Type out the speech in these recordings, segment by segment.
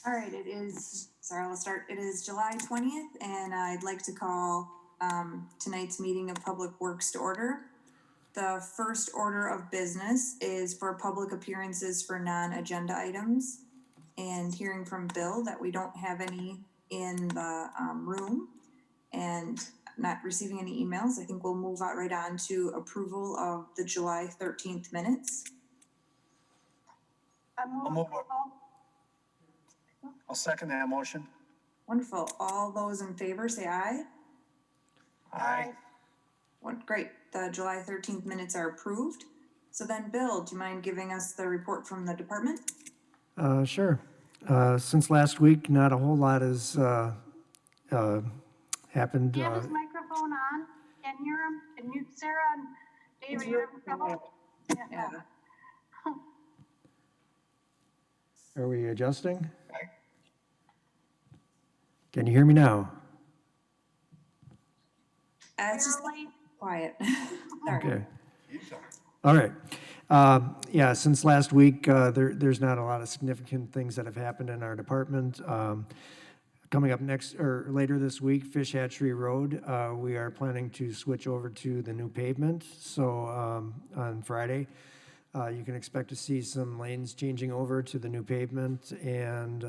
All right, it is, sorry, I'll start. It is July 20th, and I'd like to call tonight's meeting of Public Works to order. The first order of business is for public appearances for non-agenda items, and hearing from Bill that we don't have any in the room, and not receiving any emails. I think we'll move out right on to approval of the July 13th minutes. I'll second that motion. Wonderful. All those in favor say aye. Aye. Great. The July 13th minutes are approved. So then, Bill, do you mind giving us the report from the department? Sure. Since last week, not a whole lot has happened. Do you have his microphone on? Can you hear him? Can you, Sarah and David, hear him? Yeah. Are we adjusting? Can you hear me now? It's just Barely. quiet. Sorry. Okay. All right. Yeah, since last week, there's not a lot of significant things that have happened in our department. Coming up next, or later this week, Fish Hatchery Road, we are planning to switch over to the new pavement. So on Friday, you can expect to see some lanes changing over to the new pavement and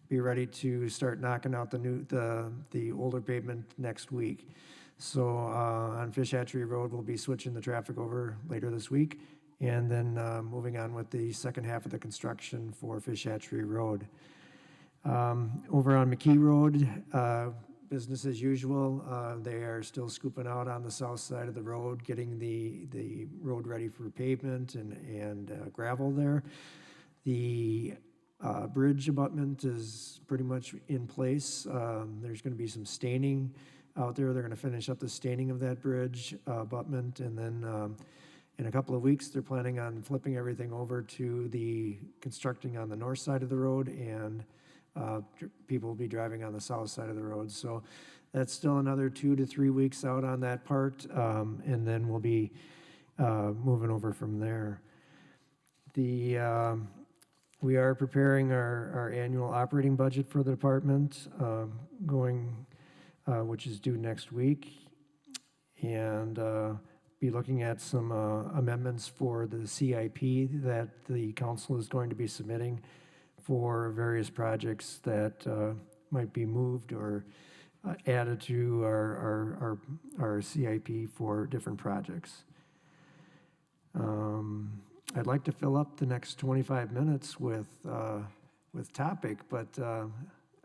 be ready to start knocking out the older pavement next week. So on Fish Hatchery Road, we'll be switching the traffic over later this week, and then moving on with the second half of the construction for Fish Hatchery Road. Over on Mckee Road, business as usual. They are still scooping out on the south side of the road, getting the road ready for pavement and gravel there. The bridge abutment is pretty much in place. There's going to be some staining out there. They're going to finish up the staining of that bridge abutment, and then in a couple of weeks, they're planning on flipping everything over to the constructing on the north side of the road, and people will be driving on the south side of the road. So that's still another 2 to 3 weeks out on that part, and then we'll be moving over from there. We are preparing our annual operating budget for the department, which is due next week, and be looking at some amendments for the CIP that the council is going to be submitting for various projects that might be moved or added to our CIP for different projects. I'd like to fill up the next 25 minutes with topic, but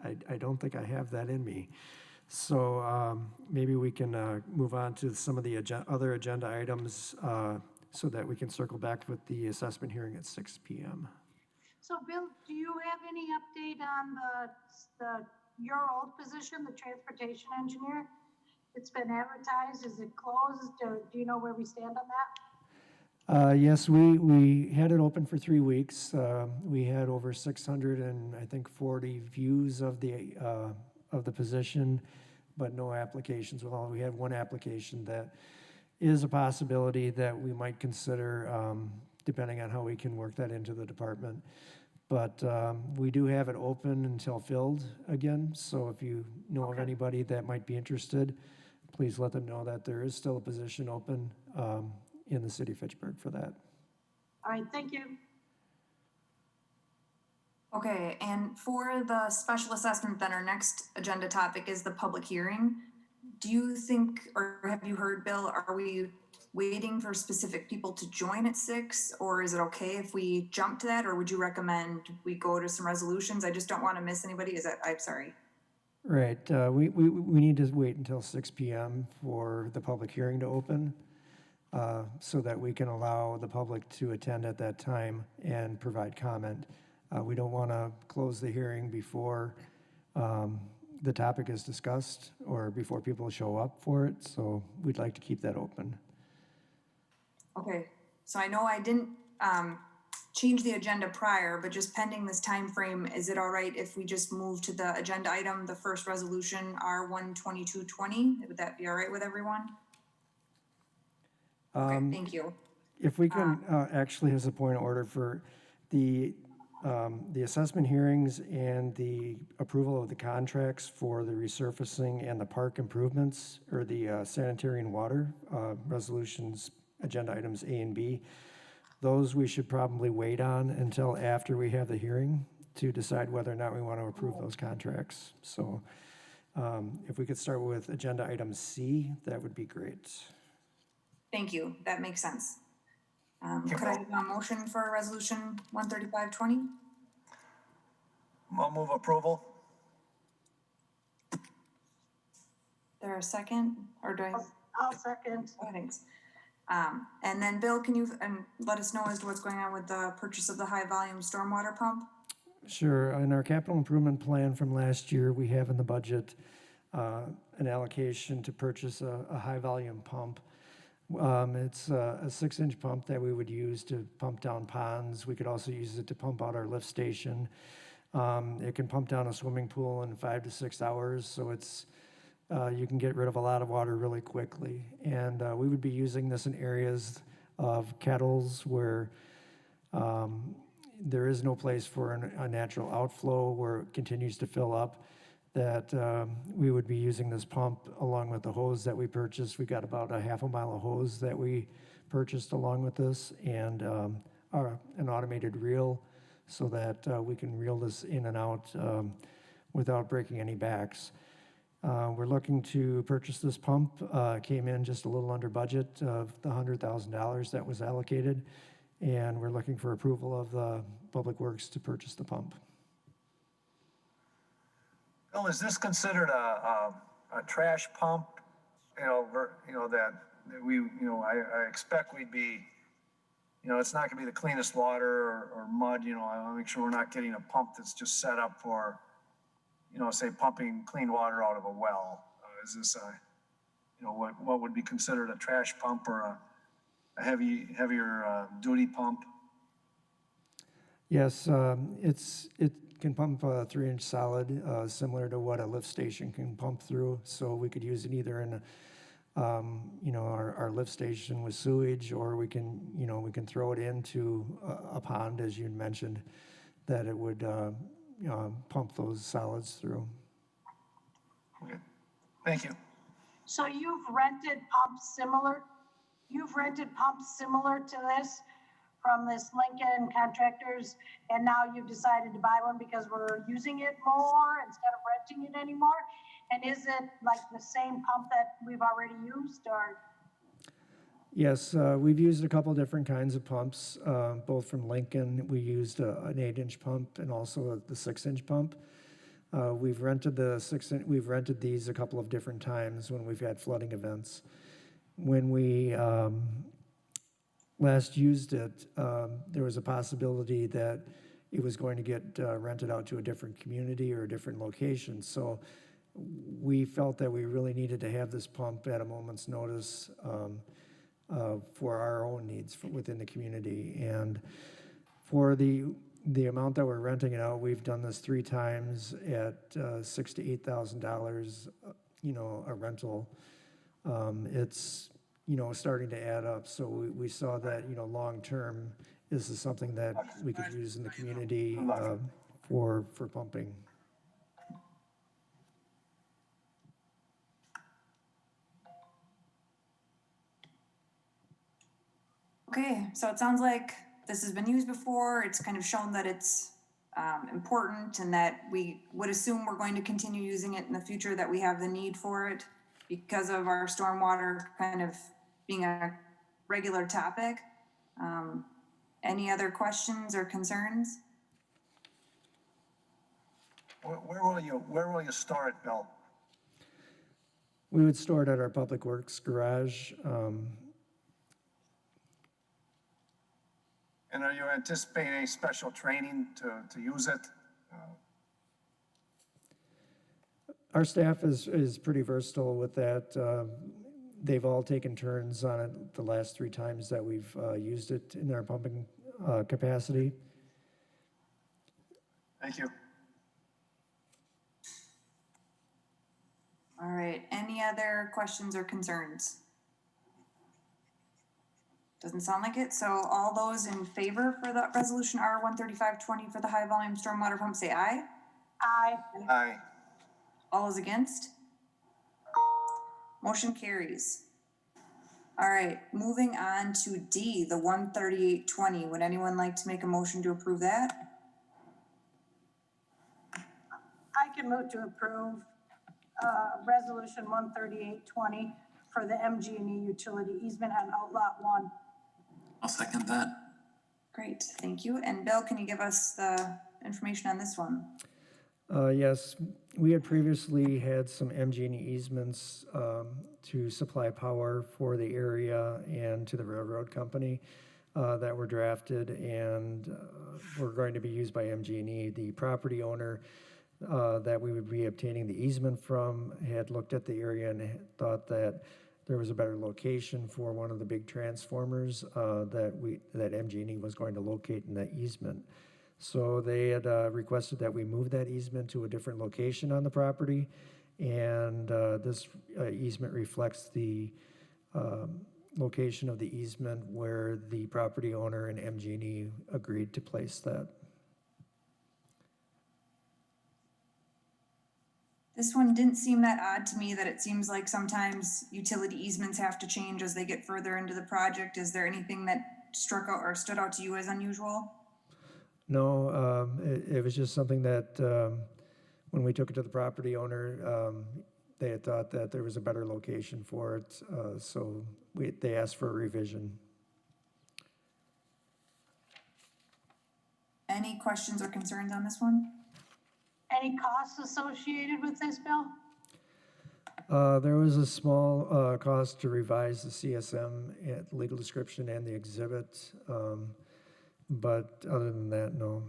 I don't think I have that in me. So maybe we can move on to some of the other agenda items so that we can circle back with the assessment hearing at 6 p.m. So Bill, do you have any update on your old position, the transportation engineer? It's been advertised, is it closed, or do you know where we stand on that? Yes, we had it open for 3 weeks. We had over 640 views of the position, but no applications. Well, we had one application that is a possibility that we might consider, depending on how we can work that into the department. But we do have it open until filled again. So if you know of anybody that might be interested, please let them know that there is still a position open in the city of Fitchburg for that. All right, thank you. Okay, and for the special assessment, then our next agenda topic is the public hearing. Do you think, or have you heard, Bill, are we waiting for specific people to join at 6, or is it okay if we jump to that, or would you recommend we go to some resolutions? I just don't want to miss anybody. I'm sorry. Right, we need to wait until 6 p.m. for the public hearing to open so that we can allow the public to attend at that time and provide comment. We don't want to close the hearing before the topic is discussed or before people show up for it, so we'd like to keep that open. Okay, so I know I didn't change the agenda prior, but just pending this time frame, is it all right if we just move to the agenda item, the first resolution, R12220? Would that be all right with everyone? Okay, thank you. If we can, actually, as a point of order for the the assessment hearings and the approval of the contracts for the resurfacing and the park improvements, or the sanitary and water resolutions, agenda items A and B, those we should probably wait on until after we have the hearing to decide whether or not we want to approve those contracts. So if we could start with agenda item C, that would be great. Thank you, that makes sense. Could I have a motion for resolution 13520? I'll move approval. There a second, or do I? I'll second. Oh, thanks. And then Bill, can you let us know as to what's going on with the purchase of the high volume stormwater pump? Sure. In our capital improvement plan from last year, we have in the budget an allocation to purchase a high-volume pump. It's a 6-inch pump that we would use to pump down ponds. We could also use it to pump out our lift station. It can pump down a swimming pool in 5 to 6 hours, so it's you can get rid of a lot of water really quickly. And we would be using this in areas of kettles where there is no place for a natural outflow, where it continues to fill up, that we would be using this pump along with the hose that we purchased. We got about a half a mile of hose that we purchased along with this, and an automated reel so that we can reel this in and out without breaking any backs. We're looking to purchase this pump. Came in just a little under budget of the $100,000 that was allocated, and we're looking for approval of the Public Works to purchase the pump. Bill, is this considered a trash pump? That we, I expect we'd be, it's not gonna be the cleanest water or mud, I wanna make sure we're not getting a pump that's just set up for, say pumping clean water out of a well. Is this what would be considered a trash pump or a heavier duty pump? Yes, it can pump a 3-inch solid, similar to what a lift station can pump through. So we could use it either in, our lift station with sewage, or we can throw it into a pond, as you mentioned, that it would pump those solids through. Okay, thank you. So you've rented pumps similar to this from this Lincoln Contractors, and now you've decided to buy one because we're using it more instead of renting it anymore? And is it like the same pump that we've already used, or? Yes, we've used a couple different kinds of pumps, both from Lincoln. We used an 8-inch pump and also the 6-inch pump. We've rented these a couple of different times when we've had flooding events. When we last used it, there was a possibility that it was going to get rented out to a different community or a different location. So we felt that we really needed to have this pump at a moment's notice for our own needs within the community. And for the amount that we're renting it out, we've done this 3 times at $6,000 to $8,000, a rental. It's starting to add up. So we saw that, long term, this is something that we could use in the community for pumping. Okay, so it sounds like this has been used before. It's kind of shown that it's important, and that we would assume we're going to continue using it in the future, that we have the need for it because of our stormwater kind of being a regular topic. Any other questions or concerns? Where will you store it, Bill? We would store it at our Public Works garage. And are you anticipating any special training to use it? Our staff is pretty versatile with that. They've all taken turns on it the last 3 times that we've used it in our pumping capacity. Thank you. All right, any other questions or concerns? Doesn't sound like it, so all those in favor for the resolution R 13520 for the high volume stormwater pump, say aye. Aye. Aye. All those against? Motion carries. All right, moving on to D, the 13820. Would anyone like to make a motion to approve that? I can move to approve, resolution 13820 for the MG&E utility easement on Outlot 1. I'll second that. Great, thank you. And Bill, can you give us the information on this one? Yes, we had previously had some MG&E easements to supply power for the area and to the railroad company that were drafted and were going to be used by MG&E. The property owner that we would be obtaining the easement from had looked at the area and thought that there was a better location for one of the big transformers that MG&E was going to locate in that easement. So they had requested that we move that easement to a different location on the property, and this easement reflects the location of the easement where the property owner and MG&E agreed to place that. This one didn't seem that odd to me, that it seems like sometimes utility easements have to change as they get further into the project. Is there anything that struck out or stood out to you as unusual? No, it was just something that when we took it to the property owner, they had thought that there was a better location for it, so they asked for a revision. Any questions or concerns on this one? Any costs associated with this, Bill? There was a small cost to revise the CSM, legal description, and the exhibit, but other than that, no.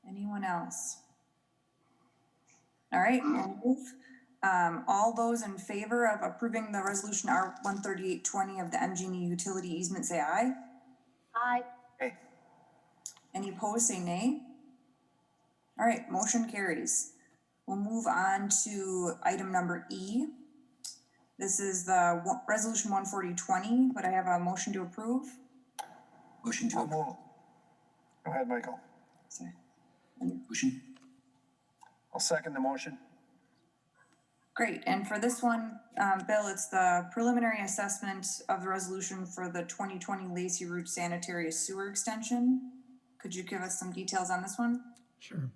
Anyone else? All right, we'll move. All those in favor of approving the resolution R 13820 of the MG&E utility easement, say aye. Aye. Hey. Any opposed, say nay. All right, motion carries. We'll move on to item number E. This is the resolution 14020, but I have a motion to approve. Motion to I'll approve. move. Go ahead, Michael. Sorry. Motion. I'll second the motion. Great, and for this one, Bill, it's the preliminary assessment of the resolution for the 2020 Lacy Route Sanitary Sewer Extension. Could you give us some details on this one? Sure.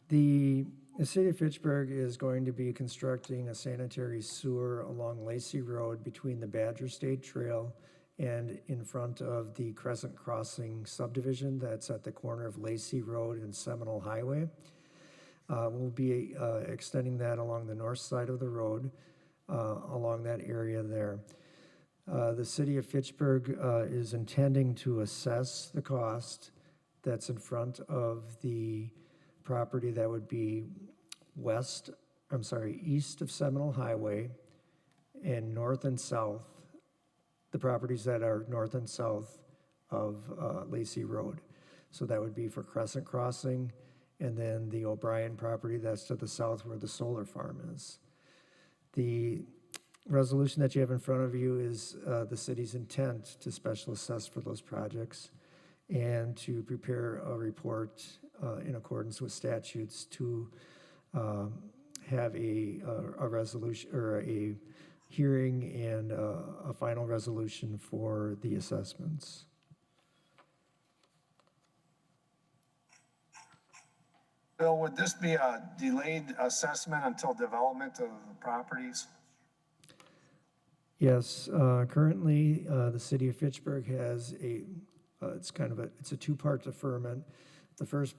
The city of Fitchburg is going to be constructing a sanitary sewer along Lacy Road between the Badger State Trail and in front of the Crescent Crossing subdivision that's at the corner of Lacy Road and Seminole Highway. We'll be extending that along the north side of the road, along that area there. The city of Fitchburg is intending to assess the cost that's in front of the property that would be east of Seminole Highway and north and south, the properties that are north and south of Lacy Road. So that would be for Crescent Crossing, and then the O'Brien property that's to the south where the solar farm is. The resolution that you have in front of you is the city's intent to special assess for those projects and to prepare a report in accordance with statutes to have a resolution or a hearing and a final resolution for the assessments. Bill, would this be a delayed assessment until development of the properties? Yes, currently the city of Fitchburg has it's a two-part deferment. The first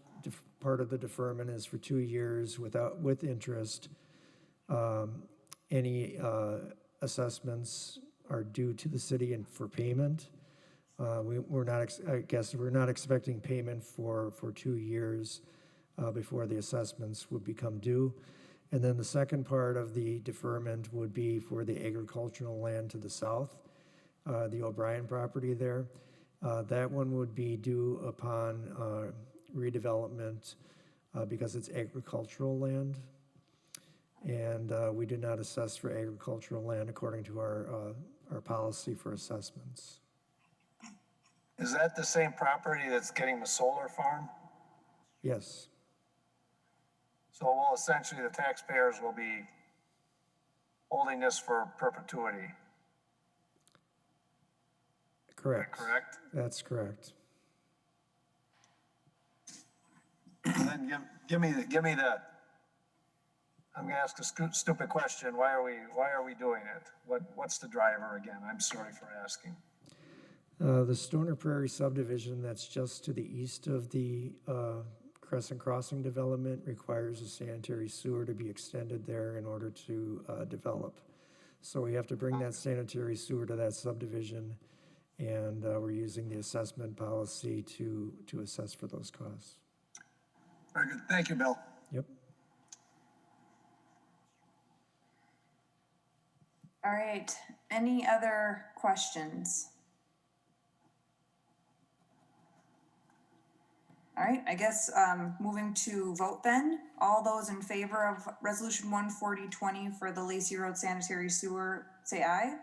part of the deferment is for 2 years with interest. Any assessments are due to the city and for payment. We're not expecting payment for 2 years before the assessments would become due. And then the second part of the deferment would be for the agricultural land to the south, the O'Brien property there. That one would be due upon redevelopment because it's agricultural land. And we do not assess for agricultural land according to our policy for assessments. Is that the same property that's getting the solar farm? Yes, So we'll essentially, the taxpayers will be holding this for perpetuity, correct. correct? That's correct. And then give me the, I'm gonna ask a stupid question. Why are we doing it? What's the driver again? I'm sorry for asking. The Stoner Prairie subdivision that's just to the east of the Crescent Crossing development requires a sanitary sewer to be extended there in order to develop. So we have to bring that sanitary sewer to that subdivision, and we're using the assessment policy to assess for those costs. Very good. Thank you, Bill. Yep. All right, any other questions? All right, I guess, moving to vote then. All those in favor of resolution 14020 for the Lacy Road Sanitary Sewer, say aye.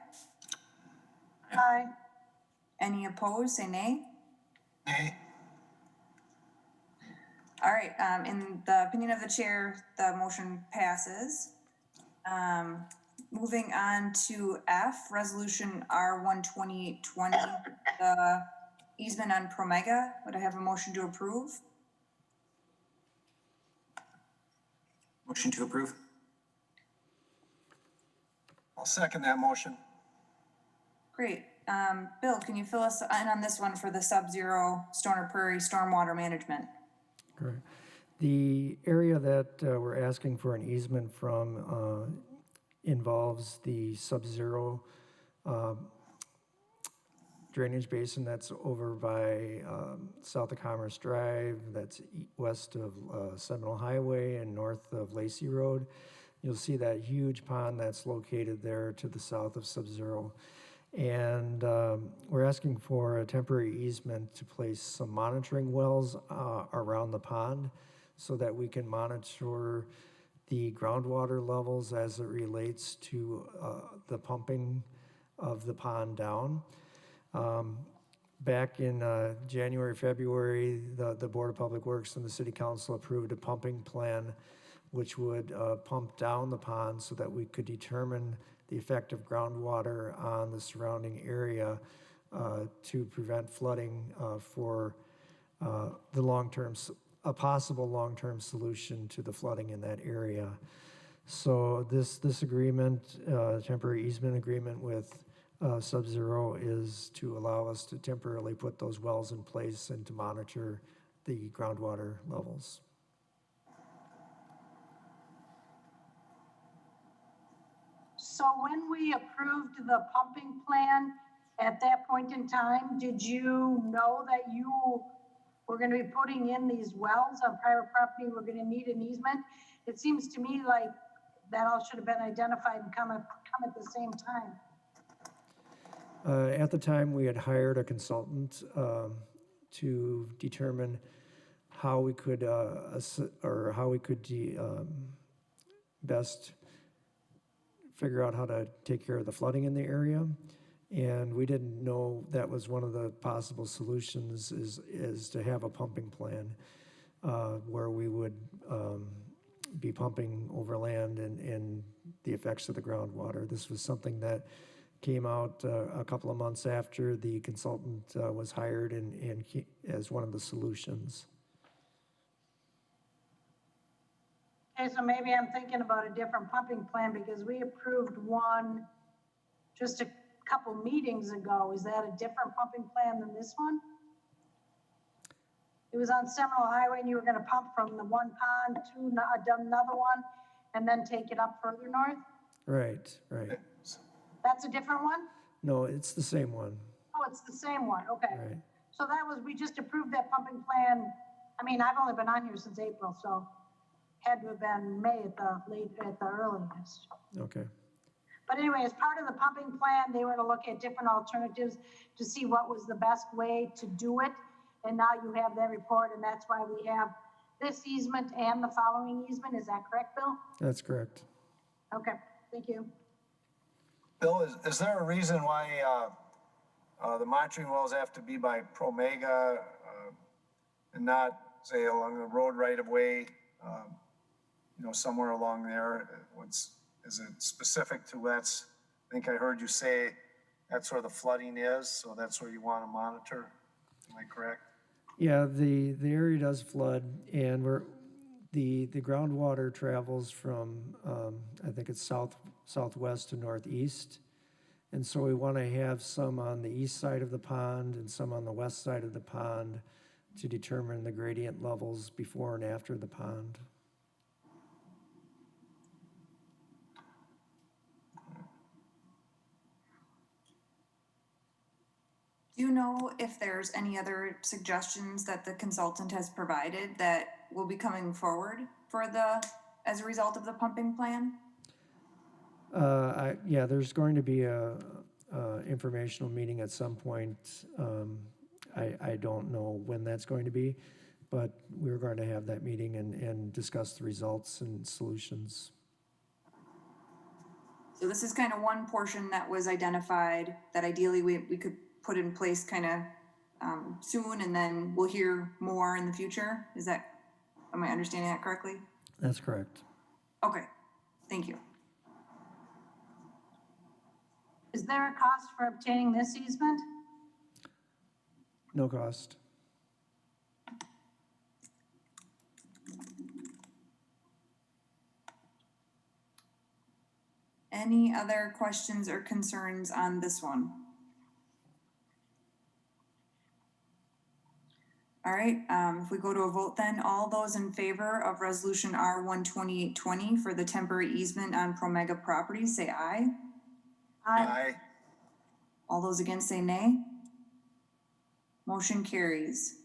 Aye. Any opposed, say nay. Nay. All right, in the opinion of the chair, the motion passes. Moving on to F, resolution R12820, the easement on Promega. Would I have a motion to approve? Motion to approve. I'll second that motion. Great. Bill, can you fill us in on this one for the Sub-Zero Stoner Prairie Stormwater Management? Correct. The area that we're asking for an easement from involves the Sub-Zero drainage basin that's over by south of Commerce Drive, that's west of Seminole Highway and north of Lacy Road. You'll see that huge pond that's located there to the south of Sub-Zero. And we're asking for a temporary easement to place some monitoring wells around the pond so that we can monitor the groundwater levels as it relates to the pumping of the pond down. Back in January, February, the Board of Public Works and the City Council approved a pumping plan which would pump down the pond so that we could determine the effect of groundwater on the surrounding area to prevent flooding for a possible long-term solution to the flooding in that area. So this agreement, temporary easement agreement with Sub-Zero, is to allow us to temporarily put those wells in place and to monitor the groundwater levels. So when we approved the pumping plan, at that point in time, did you know that you were gonna be putting in these wells on private property, we're gonna need an easement? It seems to me like that all should have been identified and come at the same time. At the time, we had hired a consultant to determine how we could best figure out how to take care of the flooding in the area. And we didn't know that was one of the possible solutions is to have a pumping plan where we would be pumping over land and the effects of the groundwater. This was something that came out a couple of months after the consultant was hired and as one of the solutions. Okay, so maybe I'm thinking about a different pumping plan because we approved one just a couple meetings ago. Is that a different pumping plan than this one? It was on Seminole Highway and you were gonna pump from the one pond to another one and then take it up further north? Right. That's a different one? No, it's the same one. Oh, it's the same one, okay. Right. So we just approved that pumping plan. I mean, I've only been on here since April, so had to have been May at the earliest. Okay. But anyway, as part of the pumping plan, they were to look at different alternatives to see what was the best way to do it. And now you have that report, and that's why we have this easement and the following easement. Is that correct, Bill? That's correct. Okay, thank you. Bill, is there a reason why, the monitoring wells have to be by Promega, and not, say, along the road right of way, somewhere along there? Is it specific to that's, I think I heard you say that's where the flooding is, so that's where you want to monitor? Am I correct? Yeah, the area does flood, and the groundwater travels from, I think it's southwest to northeast. And so we want to have some on the east side of the pond and some on the west side of the pond to determine the gradient levels before and after the pond. Do you know if there's any other suggestions that the consultant has provided that will be coming forward as a result of the pumping plan? Yeah, there's going to be a informational meeting at some point. I don't know when that's going to be, but we're going to have that meeting and discuss the results and solutions. So this is kind of one portion that was identified that ideally we could put in place kind of soon, and then we'll hear more in the future. Am I understanding that correctly? That's correct. Okay, thank you. Is there a cost for obtaining this easement? No cost. Any other questions or concerns on this one? All right, if we go to a vote then, all those in favor of resolution R12820 for the temporary easement on Promega property, say aye. Aye. All those against say nay. Motion carries.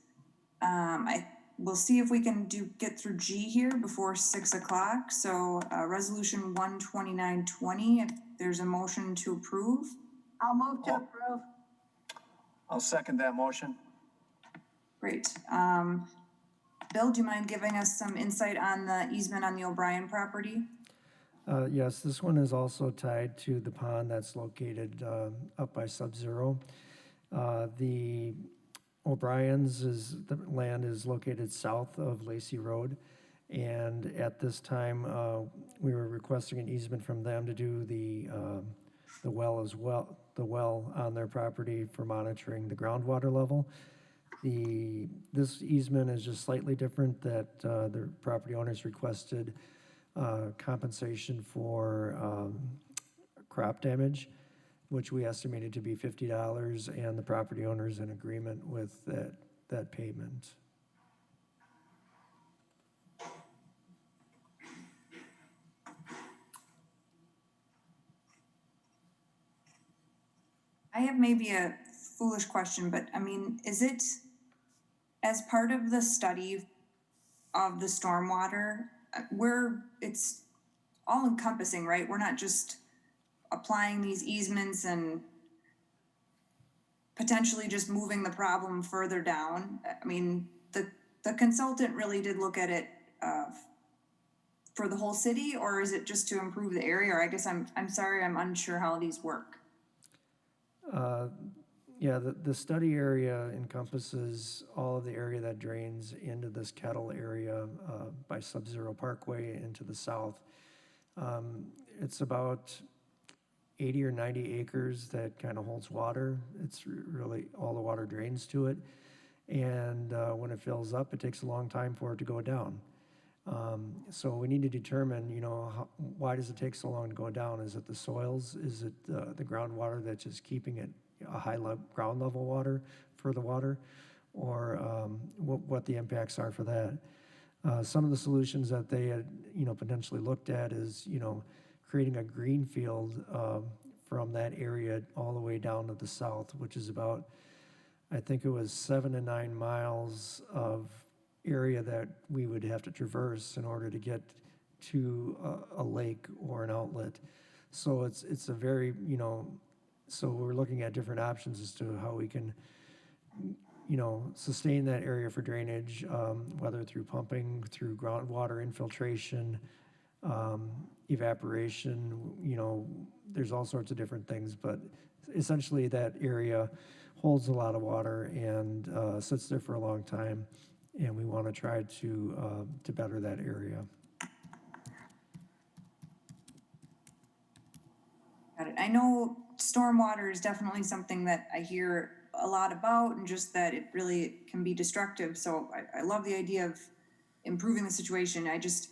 We'll see if we can get through G here before 6 o'clock. So, resolution 12920, if there's a motion to approve. I'll move to approve. I'll second that motion. Great. Bill, do you mind giving us some insight on the easement on the O'Brien property? Yes, this one is also tied to the pond that's located up by Sub-Zero. The the land is located south of Lacy Road. And at this time, we were requesting an easement from them to do the well the well on their property for monitoring the groundwater level. This easement is just slightly different, that the property owners requested compensation for crop damage, which we estimated to be $50, and the property owner's in agreement with that payment. I have maybe a foolish question, but I mean, is it as part of the study of the stormwater, it's all encompassing, right? We're not just applying these easements and potentially just moving the problem further down. I mean, the consultant really did look at it for the whole city, or is it just to improve the area? Or I guess I'm sorry, I'm unsure how these work. Yeah, the study area encompasses all of the area that drains into this Kettle area by Sub-Zero Parkway into the south. It's about 80 or 90 acres that kind of holds water. It's really, all the water drains to it. And when it fills up, it takes a long time for it to go down. So we need to determine, why does it take so long to go down? Is it the soils? Is it the groundwater that's just keeping it a high ground level water for the water? Or what the impacts are for that? Some of the solutions that they had, potentially looked at is, creating a green field from that area all the way down to the south, which is about, I think it was 7 to 9 miles of area that we would have to traverse in order to get to a lake or an outlet. So it's a very, so we're looking at different options as to how we can, sustain that area for drainage, whether through pumping, through groundwater infiltration, evaporation, there's all sorts of different things, but essentially that area holds a lot of water and sits there for a long time, and we want to try to better that area. Got it. I know stormwater is definitely something that I hear a lot about, and just that it really can be destructive. So I love the idea of improving the situation. I just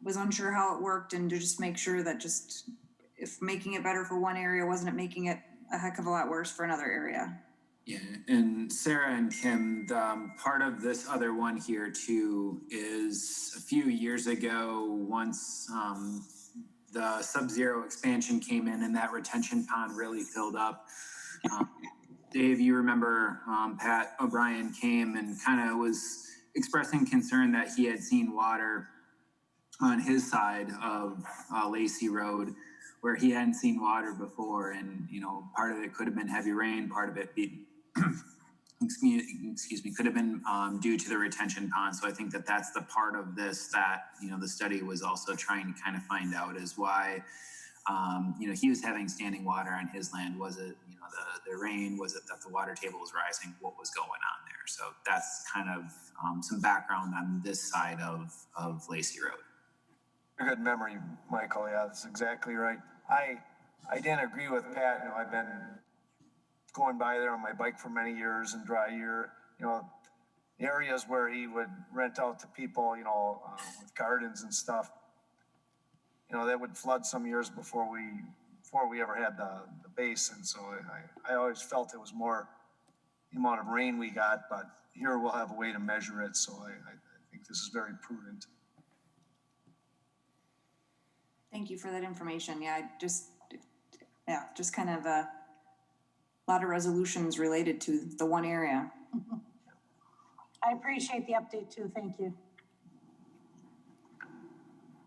was unsure how it worked, and to just make sure that just if making it better for one area wasn't it making it a heck of a lot worse for another area. Yeah, and Sarah and Kim, part of this other one here too is a few years ago, once the sub-zero expansion came in and that retention pond really filled up. Dave, you remember Pat O'Brien came and kind of was expressing concern that he had seen water on his side of Lacy Road where he hadn't seen water before. And, part of it could have been heavy rain, part of it excuse me, could have been due to the retention pond. So I think that that's the part of this that, the study was also trying to kind of find out is why, he was having standing water on his land. Was it, the rain? Was it that the water table was rising? What was going on there? So that's kind of some background on this side of Lacy Road. Good memory, Michael. Yeah, that's exactly right. I didn't agree with Pat. I've been going by there on my bike for many years in dry year. Areas where he would rent out to people, with gardens and stuff. That would flood some years before we ever had the basin. So I always felt it was more the amount of rain we got, but here we'll have a way to measure it. So I think this is very prudent. Thank you for that information. Yeah, just kind of a lot of resolutions related to the one area. I appreciate the update too. Thank you.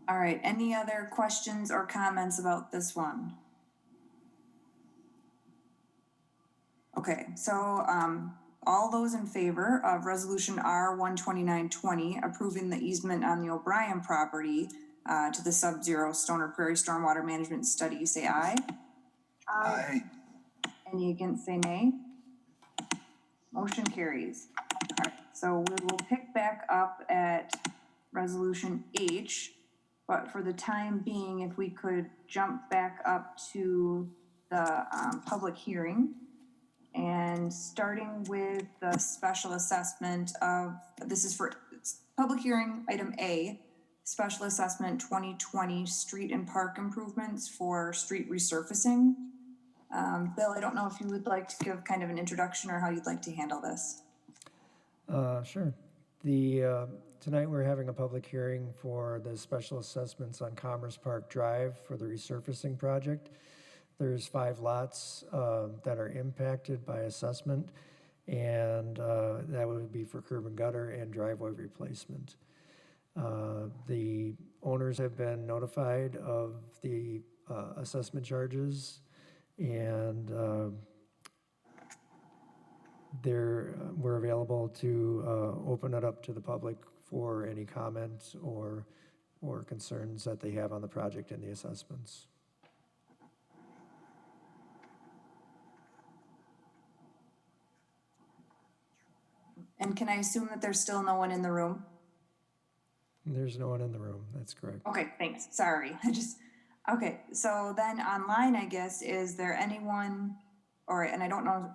All right, any other questions or comments about this one? Okay, so all those in favor of resolution R-12920, approving the easement on the O'Brien property to the sub-zero Stoner Prairie Stormwater Management Study, say aye. Aye. Any against, say nay. Motion carries. All right, so we will pick back up at resolution H, but for the time being, if we could jump back up to the public hearing, and starting with the special assessment of, this is for public hearing item A, special assessment 2020 street and park improvements for street resurfacing. Bill, I don't know if you would like to give kind of an introduction or how you'd like to handle this. Sure. Tonight we're having a public hearing for the special assessments on Commerce Park Drive for the resurfacing project. There's 5 lots that are impacted by assessment, and that would be for curb and gutter and driveway replacement. The owners have been notified of the assessment charges, and we're available to open it up to the public for any comments or concerns that they have on the project and the assessments. And can I assume that there's still no one in the room? There's no one in the room, that's correct. Okay, thanks, sorry. Okay, so then online, I guess, is there anyone, and I don't know,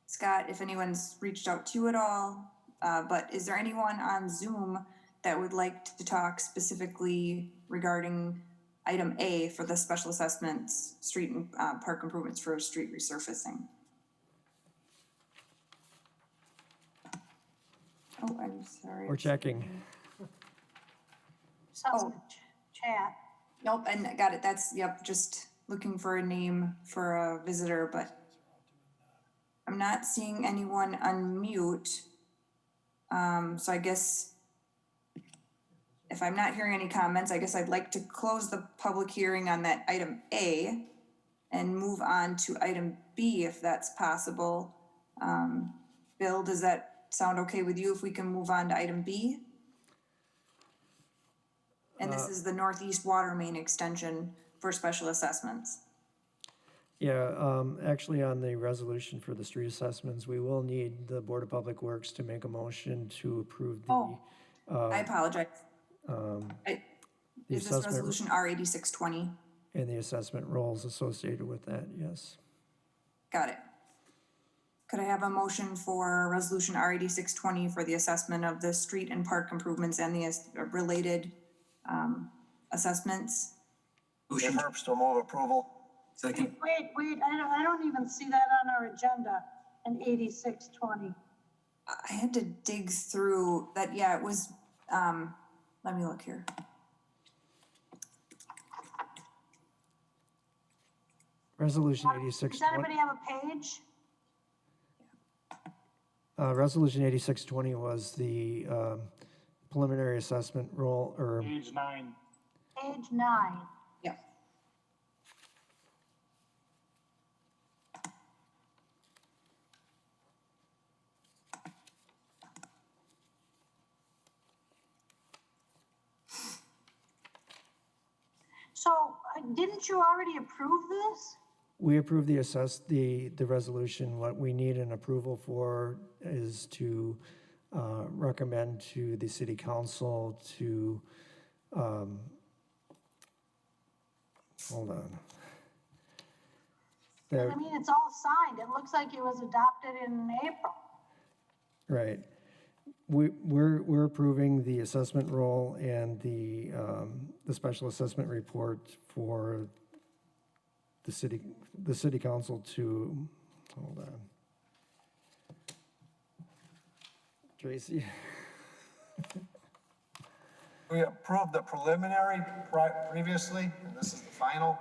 Scott, if anyone's reached out to you at all, but is there anyone on Zoom that would like to talk specifically regarding item A for the special assessments, street and park improvements for street resurfacing? Oh, I'm sorry. We're checking. Sounds in the chat. Nope, and got it. That's, yep, just looking for a name for a visitor, but I'm not seeing anyone unmute. So I guess if I'm not hearing any comments, I guess I'd like to close the public hearing on that item A and move on to item B if that's possible. Bill, does that sound okay with you if we can move on to item B? And this is the northeast water main extension for special assessments. Yeah, actually on the resolution for the street assessments, we will need the Board of Public Works to make a motion to approve the, Oh, I apologize. the Is this assessment resolution R 8620? and the assessment rolls associated with that, yes. Got it. Could I have a motion for resolution R 8620 for the assessment of the street and park improvements and the related assessments? Dave Herbst will move approval. Second. Wait, I don't even see that on our agenda in 8620. I had to dig through that. Yeah, it was, let me look here. Resolution Does 8620, anybody have a page? Resolution 8620 was the preliminary assessment roll, or Page 9. Page 9. Yeah. So didn't you already approve this? we approved the resolution. What we need an approval for is to recommend to the city council to, hold on. There, I mean, it's all signed. It looks like it was adopted in April. right. We're approving the assessment roll and the special assessment report for the city council to, hold on. Tracy, We approved the preliminary previously, and this is the final.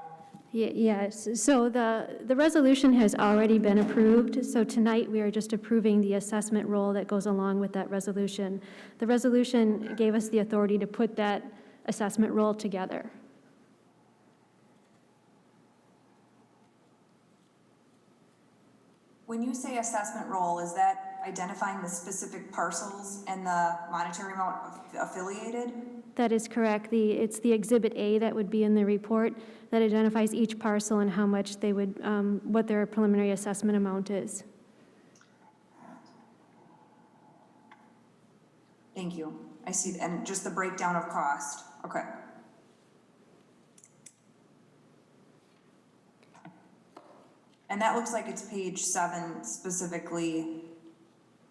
Yes, so the resolution has already been approved, so tonight we are just approving the assessment roll that goes along with that resolution. The resolution gave us the authority to put that assessment roll together. When you say assessment roll, is that identifying the specific parcels and the monetary amount affiliated? That is correct. It's the Exhibit A that would be in the report that identifies each parcel and how much they would, what their preliminary assessment amount is. Thank you. I see, and just the breakdown of cost. Okay. And that looks like it's page 7 specifically,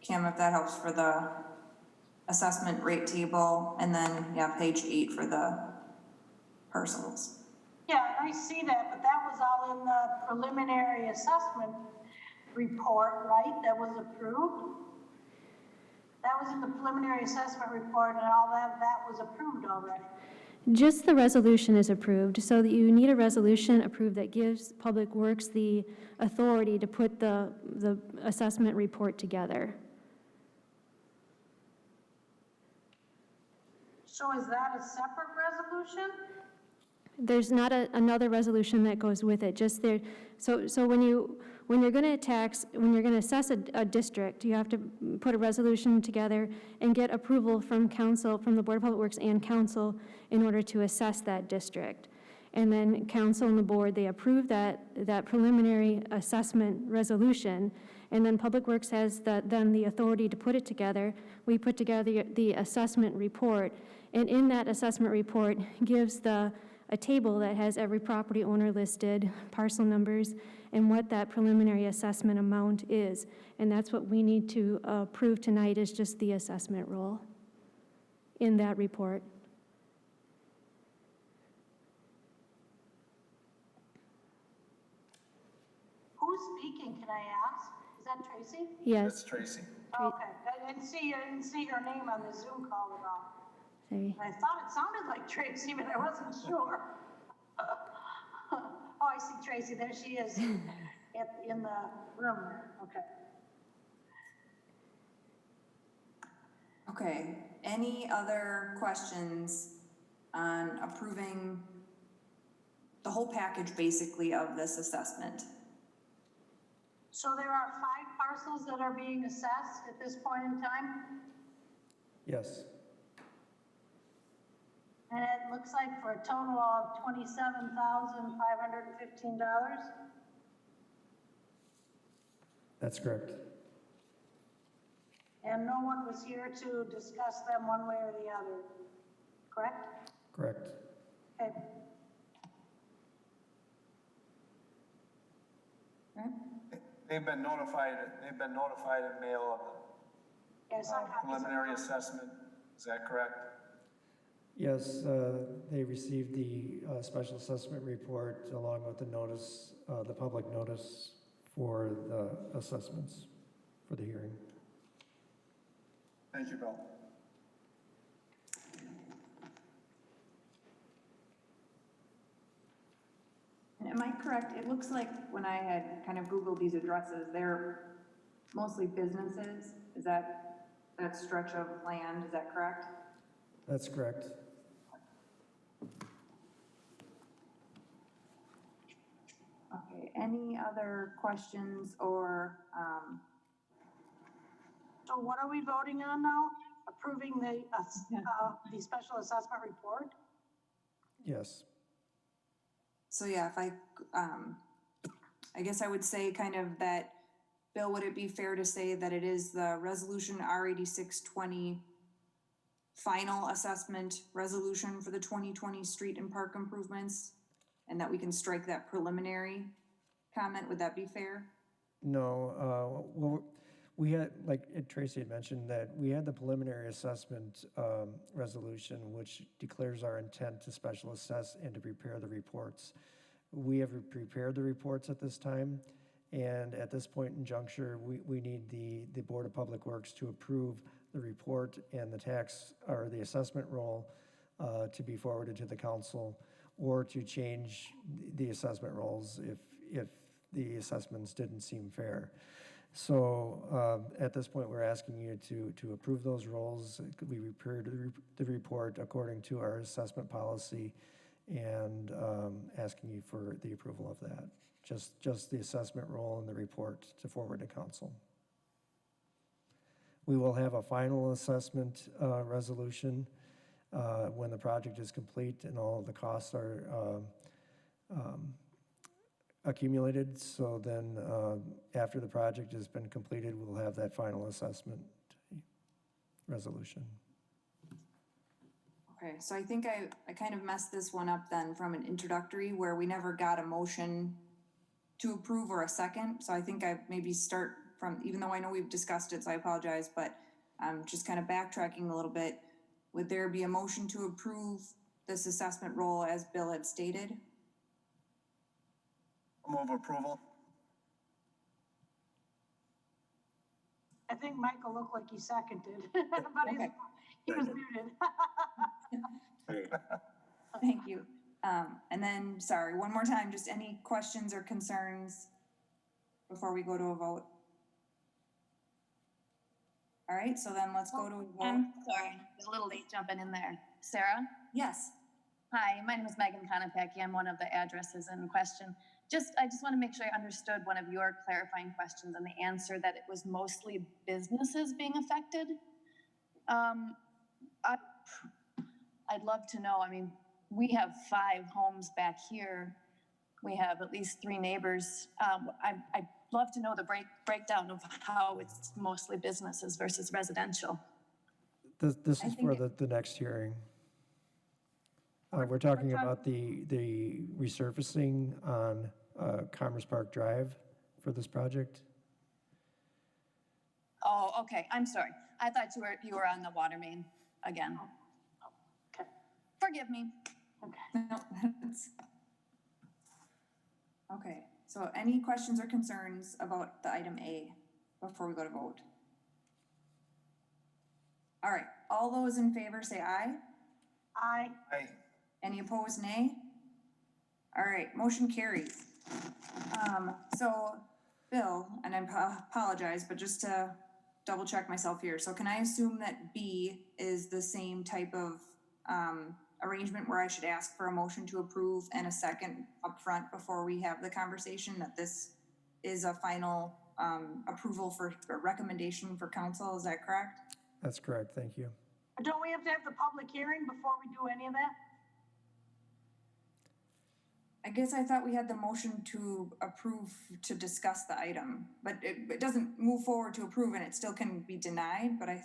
Kim, if that helps, for the assessment rate table, and then, yeah, page 8 for the parcels. Yeah, I see that, but that was all in the preliminary assessment report, right? That was approved? That was in the preliminary assessment report and all that was approved already. Just the resolution is approved, so that you need a resolution approved that gives Public Works the authority to put the assessment report together. So is that a separate resolution? There's not another resolution that goes with it, just there, so when you're going to assess a district, you have to put a resolution together and get approval from council, from the Board of Public Works and council in order to assess that district. And then council and the board, they approve that preliminary assessment resolution, and then Public Works has then the authority to put it together. We put together the assessment report, and in that assessment report gives a table that has every property owner listed, parcel numbers, and what that preliminary assessment amount is. And that's what we need to approve tonight, is just the assessment roll in that report. Who's speaking, can I ask? Is that Tracy? Yes. That's Tracy. Okay, I didn't see her name on the Zoom call at all. Sorry. I thought it sounded like Tracy, but I wasn't sure. Oh, I see Tracy, there she is in the room there, okay. Okay, any other questions on approving the whole package basically of this assessment? So there are 5 parcels that are being assessed at this point in time? yes. And it looks like for a total of $27,515. That's correct. And no one was here to discuss them one way or the other, correct? Correct. Okay. They've been notified in mail of Yes, the preliminary assessment. Is that correct? Yes, they received the special assessment report along with the notice, the public notice for the assessments for the hearing. Thank you, Bill. And am I correct? It looks like when I had kind of Googled these addresses, they're mostly businesses. Is that stretch of land, is that correct? That's correct. Okay, any other questions or, So what are we voting on now? Approving the special assessment report? Yes. so yeah, if I guess I would say kind of that, Bill, would it be fair to say that it is the resolution R8620 final assessment resolution for the 2020 street and park improvements? And that we can strike that preliminary comment, would that be fair? No, well, we had, like Tracy had mentioned, that we had the preliminary assessment resolution, which declares our intent to special assess and to prepare the reports. We have prepared the reports at this time, and at this point in juncture, we need the Board of Public Works to approve the report and the tax, or the assessment roll to be forwarded to the council, or to change the assessment rolls if the assessments didn't seem fair. So at this point, we're asking you to approve those rolls. We prepared the report according to our assessment policy, and asking you for the approval of that. Just the assessment roll and the report to forward to council. We will have a final assessment resolution when the project is complete and all of the costs are accumulated. So then after the project has been completed, we'll have that final assessment resolution. Okay, so I think I kind of messed this one up then from an introductory where we never got a motion to approve or a second. So I think I maybe start from, even though I know we've discussed it, so I apologize, but I'm just kind of backtracking a little bit. Would there be a motion to approve this assessment roll as Bill had stated? Move approval. I think Michael looked like he seconded, but Okay. he was muted. Thank you. And then, sorry, one more time, just any questions or concerns before we go to a vote? All right, so then let's go to a vote. I'm sorry, a little late jumping in there. Sarah? Yes. Hi, my name is Megan Konopecki. I'm one of the addresses in question. I just want to make sure I understood one of your clarifying questions and the answer that it was mostly businesses being affected. I'd love to know, I mean, we have 5 homes back here. We have at least 3 neighbors. I'd love to know the breakdown of how it's mostly businesses versus residential. This is for the next hearing. We're talking about the resurfacing on Commerce Park Drive for this project. Oh, okay, I'm sorry. I thought you were on the water main again. Okay. Forgive me. Okay. No, that's... Okay, so any questions or concerns about the item A before we go to vote? All right, all those in favor say aye. Aye. Aye. Any opposed, nay? All right, motion carries. So, Bill, and I apologize, but just to double check myself here. So can I assume that B is the same type of arrangement where I should ask for a motion to approve and a second upfront before we have the conversation, that this is a final approval for a recommendation for council? Is that correct? That's correct, thank you. But don't we have to have the public hearing before we do any of that? I guess I thought we had the motion to approve to discuss the item, but it doesn't move forward to approve and it still can be denied, but I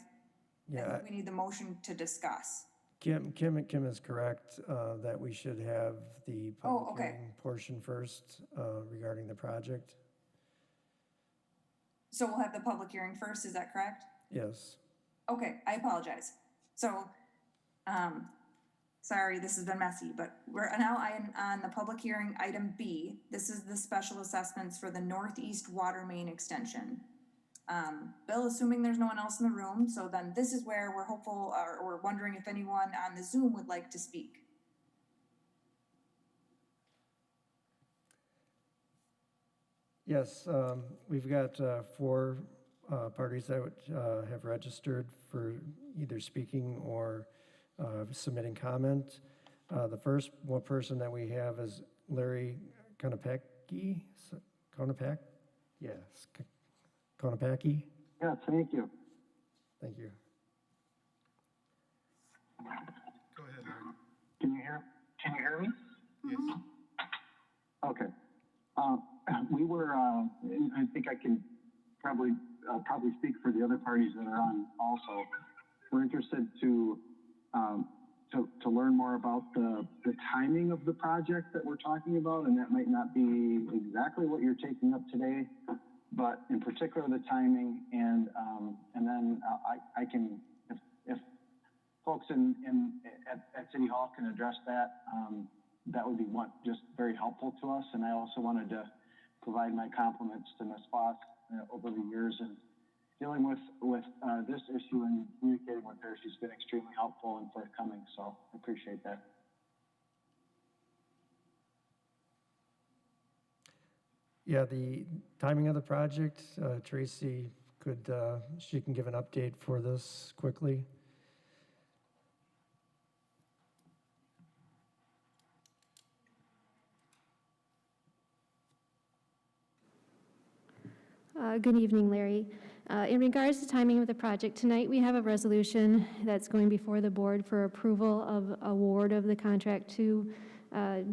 Yeah, think we need the motion to discuss. Kim is correct, that we should have the Oh, public okay. hearing portion first, regarding the project. So we'll have the public hearing first, is that correct? Yes. Okay, I apologize. So, sorry, this has been messy, but we're now on the public hearing, item B. This is the special assessments for the northeast water main extension. Bill, assuming there's no one else in the room, so then this is where we're hopeful, or we're wondering if anyone on the Zoom would like to speak. Yes, we've got 4 parties that have registered for either speaking or submitting comment. The first one person that we have is Larry Konopacki. Konopak? Yes, Konopacki. Yeah, thank you. Thank you. Go ahead, Larry. Can you hear me? Yes. Okay. We were, I think I can probably speak for the other parties that are on also. We're interested to learn more about the timing of the project that we're talking about, and that might not be exactly what you're taking up today, but in particular the timing, and then I can, if folks at City Hall can address that, that would be just very helpful to us. And I also wanted to provide my compliments to Ms. Foss over the years and dealing with this issue and communicating with her. She's been extremely helpful and forthcoming, so I appreciate that. Yeah, the timing of the project, Tracy she can give an update for this quickly. Good evening, Larry. In regards to timing of the project, tonight we have a resolution that's going before the board for approval of award of the contract to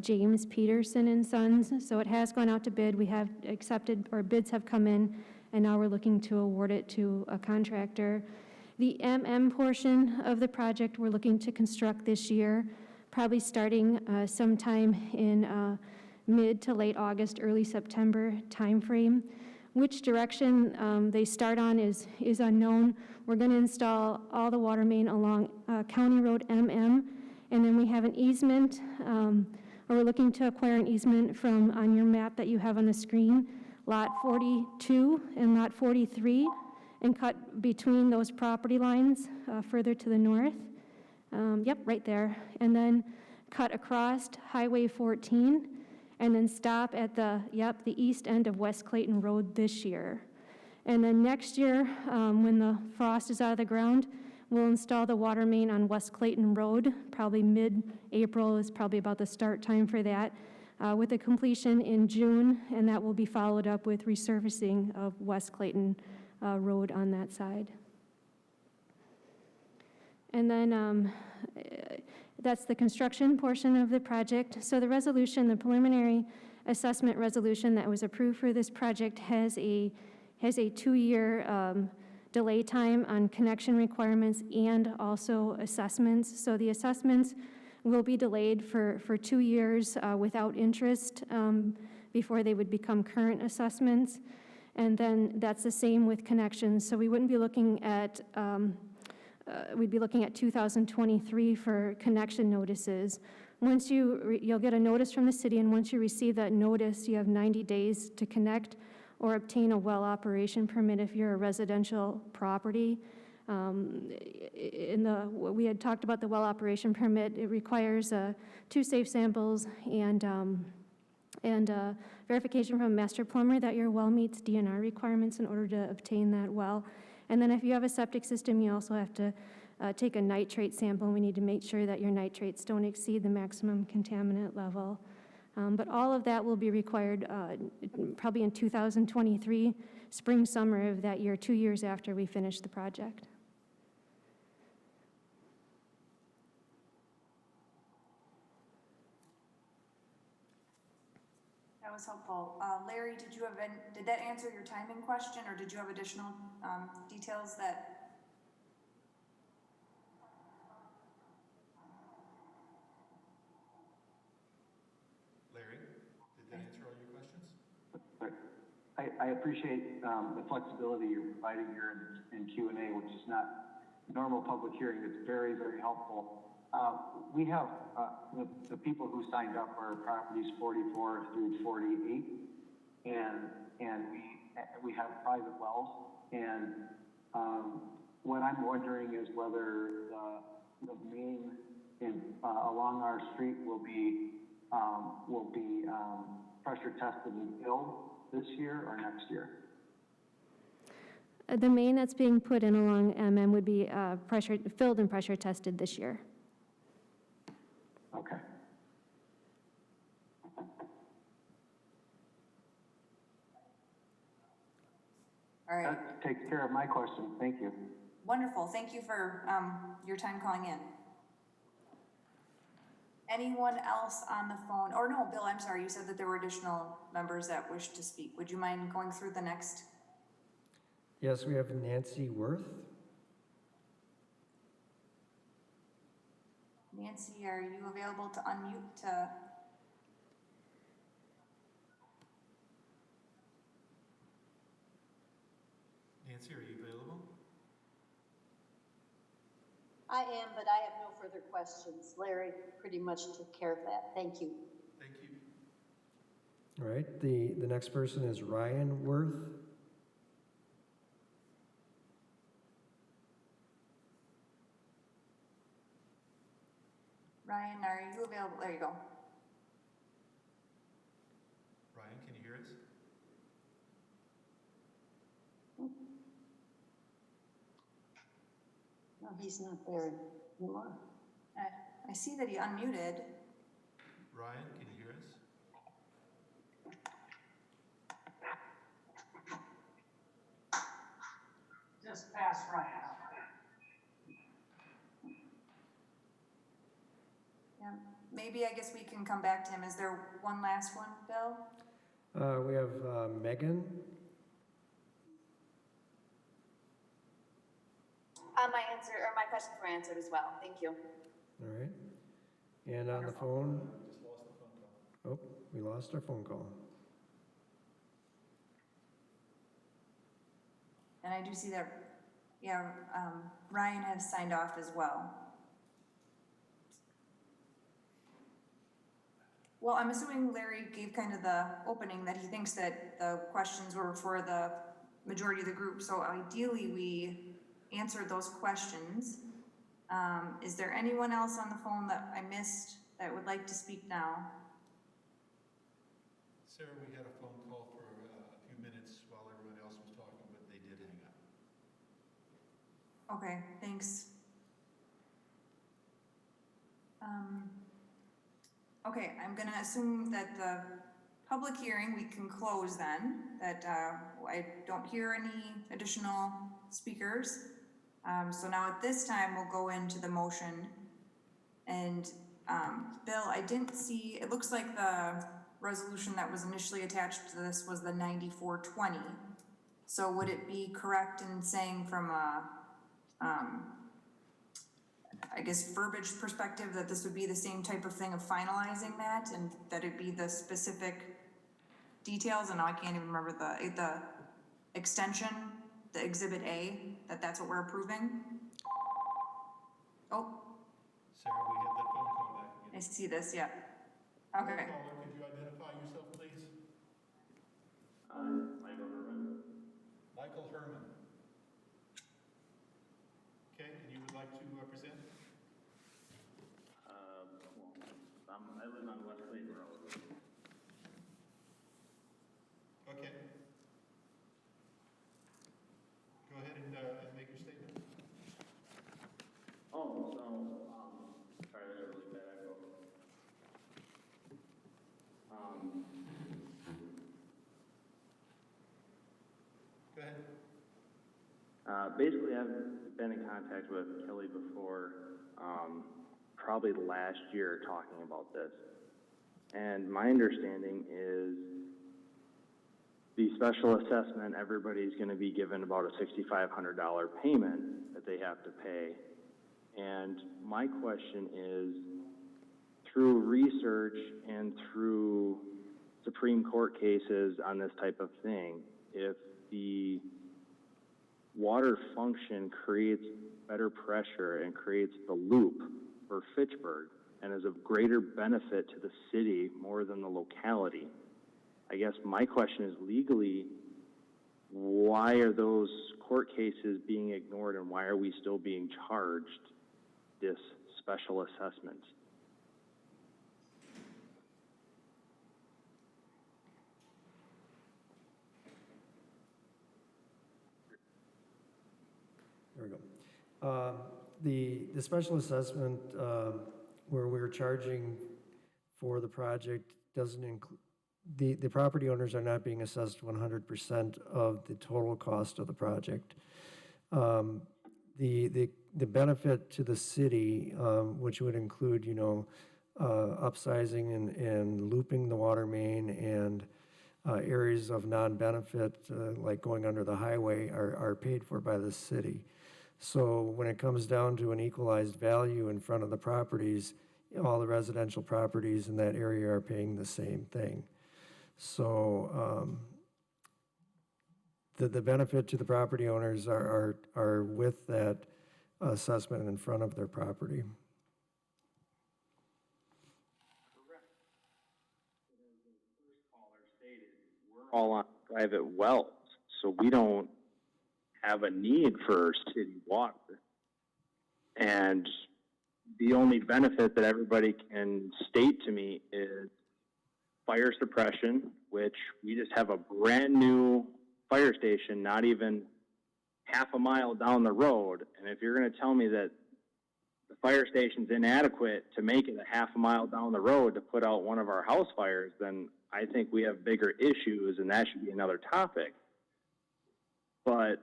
James Peterson and Sons. So it has gone out to bid. We have accepted, or bids have come in, and now we're looking to award it to a contractor. The portion of the project we're looking to construct this year, probably starting sometime in mid to late August, early September timeframe. Which direction they start on is unknown. We're going to install all the water main along County Road and then we have an easement, or we're looking to acquire an easement from, on your map that you have on the screen, Lot 42 and Lot 43, and cut between those property lines further to the north. Yep, right there. And then cut across Highway 14, and then stop at the east end of West Clayton Road this year. And then next year, when the frost is out of the ground, we'll install the water main on West Clayton Road. Probably mid-April is probably about the start time for that, with a completion in June, and that will be followed up with resurfacing of West Clayton Road on that side. And then that's the construction portion of the project. So the resolution, the preliminary assessment resolution that was approved for this project has a 2-year delay time on connection requirements and also assessments. So the assessments will be delayed for 2 years without interest before they would become current assessments. And then that's the same with connections. So we wouldn't be looking at we'd be looking at 2023 for connection notices. Once you'll get a notice from the city, and once you receive that notice, you have 90 days to connect or obtain a well operation permit if you're a residential property. We had talked about the well operation permit. It requires 2 safe samples and verification from a master plumber that your well meets DNR requirements in order to obtain that well. And then if you have a septic system, you also have to take a nitrate sample. We need to make sure that your nitrates don't exceed the maximum contaminant level. But all of that will be required probably in 2023, spring, summer of that year, 2 years after we finish the project. That was helpful. Larry, did that answer your timing question, or did you have additional details that? Larry, did that answer all your questions? I appreciate the flexibility you're providing here in Q&A, which is not normal public hearing. It's very, very helpful. We have the people who signed up are properties 44 through 48, and we have private wells. And what I'm wondering is whether the main along our street will be pressure tested and filled this year or next year. The main that's being put in along MM would be filled and pressure tested this year. Okay. All right. That takes care of my question. Thank you. Wonderful. Thank you for your time calling in. Anyone else on the phone? Or no, Bill, I'm sorry. You said that there were additional members that wished to speak. Would you mind going through the next? Yes, we have Nancy Worth. Nancy, are you available to unmute to? Nancy, are you available? I am, but I have no further questions. Larry pretty much took care of that. Thank you. Thank you. All right, the next person is Ryan Worth. Ryan, are you available? There you go. Ryan, can you hear us? No, he's not there anymore. I see that he unmuted. Ryan, can you hear us? Just pass Ryan out. Yeah, maybe I guess we can come back to him. Is there one last one, Bill? We have Megan. My questions were answered as well. Thank you. All right. And on the phone. Just lost the phone call. Oh, we lost our phone call. And I do see that, yeah, Ryan has signed off as well. Well, I'm assuming Larry gave kind of the opening that he thinks that the questions were for the majority of the group. So ideally, we answered those questions. Is there anyone else on the phone that I missed that would like to speak now? Sarah, we had a phone call for a few minutes while everyone else was talking, but they did hang up. Okay, thanks. Okay, I'm gonna assume that the public hearing we can close then, that I don't hear any additional speakers. So now at this time, we'll go into the motion. And Bill, I didn't see, it looks like the resolution that was initially attached to this was the 9420. So would it be correct in saying from a, I guess, verbiage perspective that this would be the same type of thing of finalizing that, and that it'd be the specific details? And now I can't even remember the extension, the Exhibit A, that's what we're approving? Oh, Sarah, we had that phone call back I again. see this, yeah. Okay. Caller, could you identify yourself, please? Michael Herman. Michael Herman. Okay, and you would like to present? I live on West Lake Road. Okay. Go ahead and make your statement. Oh, so, sorry, that's a really bad echo. Go ahead. Basically, I've been in contact with Kelly before, probably last year talking about this. And my understanding is the special assessment, everybody's going to be given about a $6,500 payment that they have to pay. And my question is, through research and through Supreme Court cases on this type of thing, if the water function creates better pressure and creates the loop for Fitchburg and is of greater benefit to the city more than the locality, I guess my question is, legally, why are those court cases being ignored and why are we still being charged this special assessment? There we go. The special assessment where we're charging for the project doesn't include, the property owners are not being assessed 100% of the total cost of the project. The benefit to the city, which would include, upsizing and looping the water main and areas of non-benefit, like going under the highway, are paid for by the city. So when it comes down to an equalized value in front of the properties, all the residential properties in that area are paying the same thing. So the benefit to the property owners are with that assessment in front of their property. Correct. But as the first caller stated, we're all on private wells, so we don't have a need for city water. And the only benefit that everybody can state to me is fire suppression, which we just have a brand new fire station, not even half a mile down the road. And if you're going to tell me that the fire station's inadequate to make it a half a mile down the road to put out one of our house fires, then I think we have bigger issues, and that should be another topic. But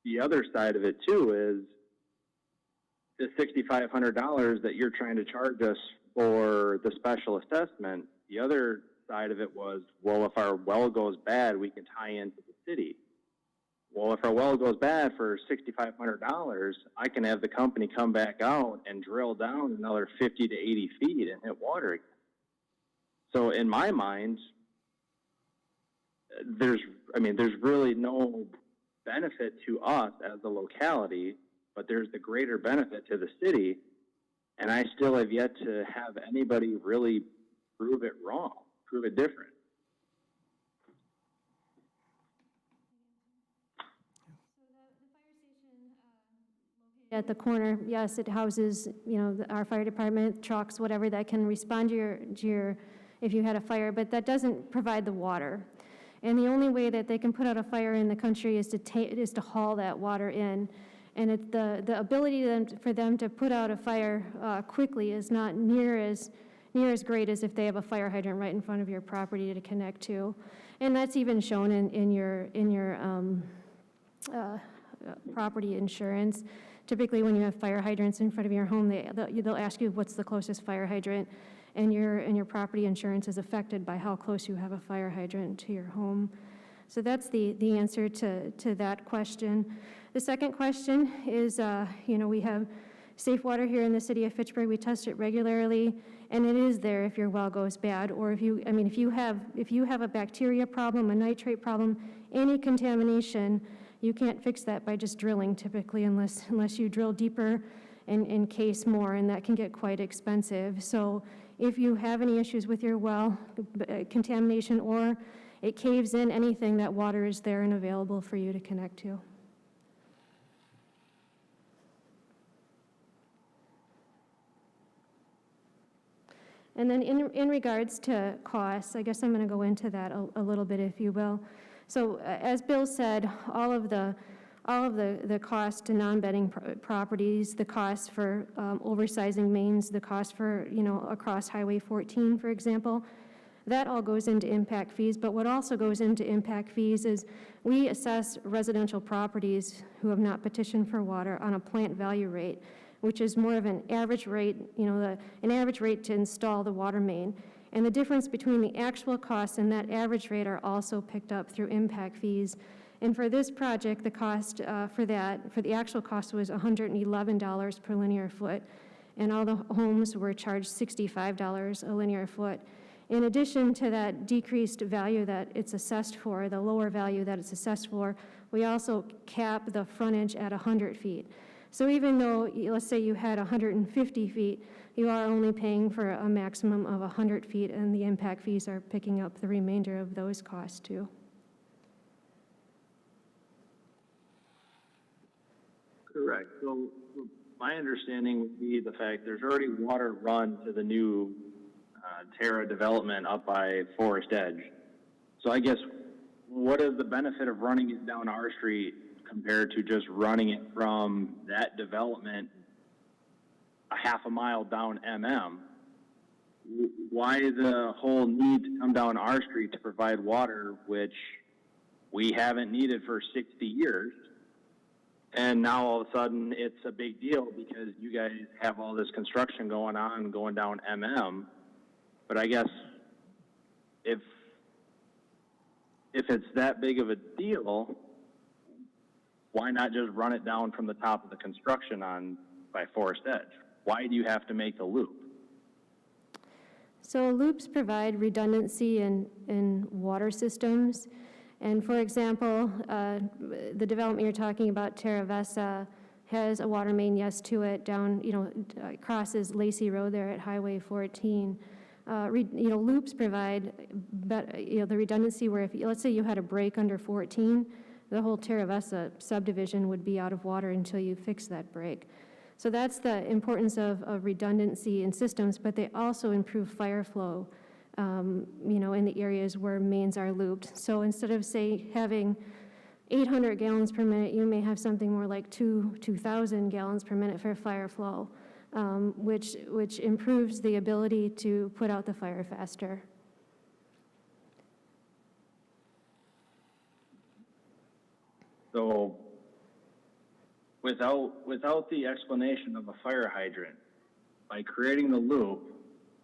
the other side of it too is the $6,500 that you're trying to charge us for the special assessment. The other side of it was, well, if our well goes bad, we can tie into the city. Well, if our well goes bad for $6,500, I can have the company come back out and drill down another 50 to 80 feet and hit water again. So in my mind, there's really no benefit to us as a locality, but there's the greater benefit to the city, and I still have yet to have anybody really prove it wrong, prove it different. At the corner, yes, it houses, our fire department, trucks, whatever that can respond to your if you had a fire, but that doesn't provide the water. And the only way that they can put out a fire in the country is to haul that water in. And the ability for them to put out a fire quickly is not near as great as if they have a fire hydrant right in front of your property to connect to. And that's even shown in your property insurance. Typically, when you have fire hydrants in front of your home, they'll ask you what's the closest fire hydrant, and your property insurance is affected by how close you have a fire hydrant to your home. So that's the answer to that question. The second question is, we have safe water here in the city of Fitchburg. We test it regularly, and it is there if your well goes bad, or if you have a bacteria problem, a nitrate problem, any contamination. You can't fix that by just drilling typically, unless you drill deeper and encase more, and that can get quite expensive. So if you have any issues with your well, contamination, or it caves in anything, that water is there and available for you to connect to. And then in regards to costs, I guess I'm going to go into that a little bit, if you will. So as Bill said, all of the cost to non-bedding properties, the cost for oversizing mains, the cost for, across Highway 14, for example, that all goes into impact fees. But what also goes into impact fees is we assess residential properties who have not petitioned for water on a plant value rate, which is more of an average rate, an average rate to install the water main. And the difference between the actual costs and that average rate are also picked up through impact fees. And for this project, the cost for the actual cost was $111 per linear foot, and all the homes were charged $65 a linear foot. In addition to that decreased value that it's assessed for, the lower value that it's assessed for, we also cap the frontage at 100 feet. So even though, let's say you had 150 feet, you are only paying for a maximum of 100 feet, and the impact fees are picking up the remainder of those costs too. Correct. So my understanding would be the fact there's already water run to the new Terra development up by Forest Edge. So I guess what is the benefit of running it down our street compared to just running it from that development a half a mile down MM? Why the whole need to come down our street to provide water, which we haven't needed for 60 years? And now all of a sudden it's a big deal because you guys have all this construction going on, going down MM. But I guess if it's that big of a deal, why not just run it down from the top of the construction on by Forest Edge? Why do you have to make the loop? So loops provide redundancy in water systems. And for example, the development you're talking about, Terra Vesta, has a water main, yes, to it down, crosses Lacy Road there at Highway 14. Loops provide, the redundancy where if, let's say you had a break under 14, the whole Terra Vesta subdivision would be out of water until you fix that break. So that's the importance of redundancy in systems, but they also improve fire flow, in the areas where mains are looped. So instead of, say, having 800 gallons per minute, you may have something more like 2,000 gallons per minute for fire flow, which improves the ability to put out the fire faster. So without the explanation of a fire hydrant, by creating the loop,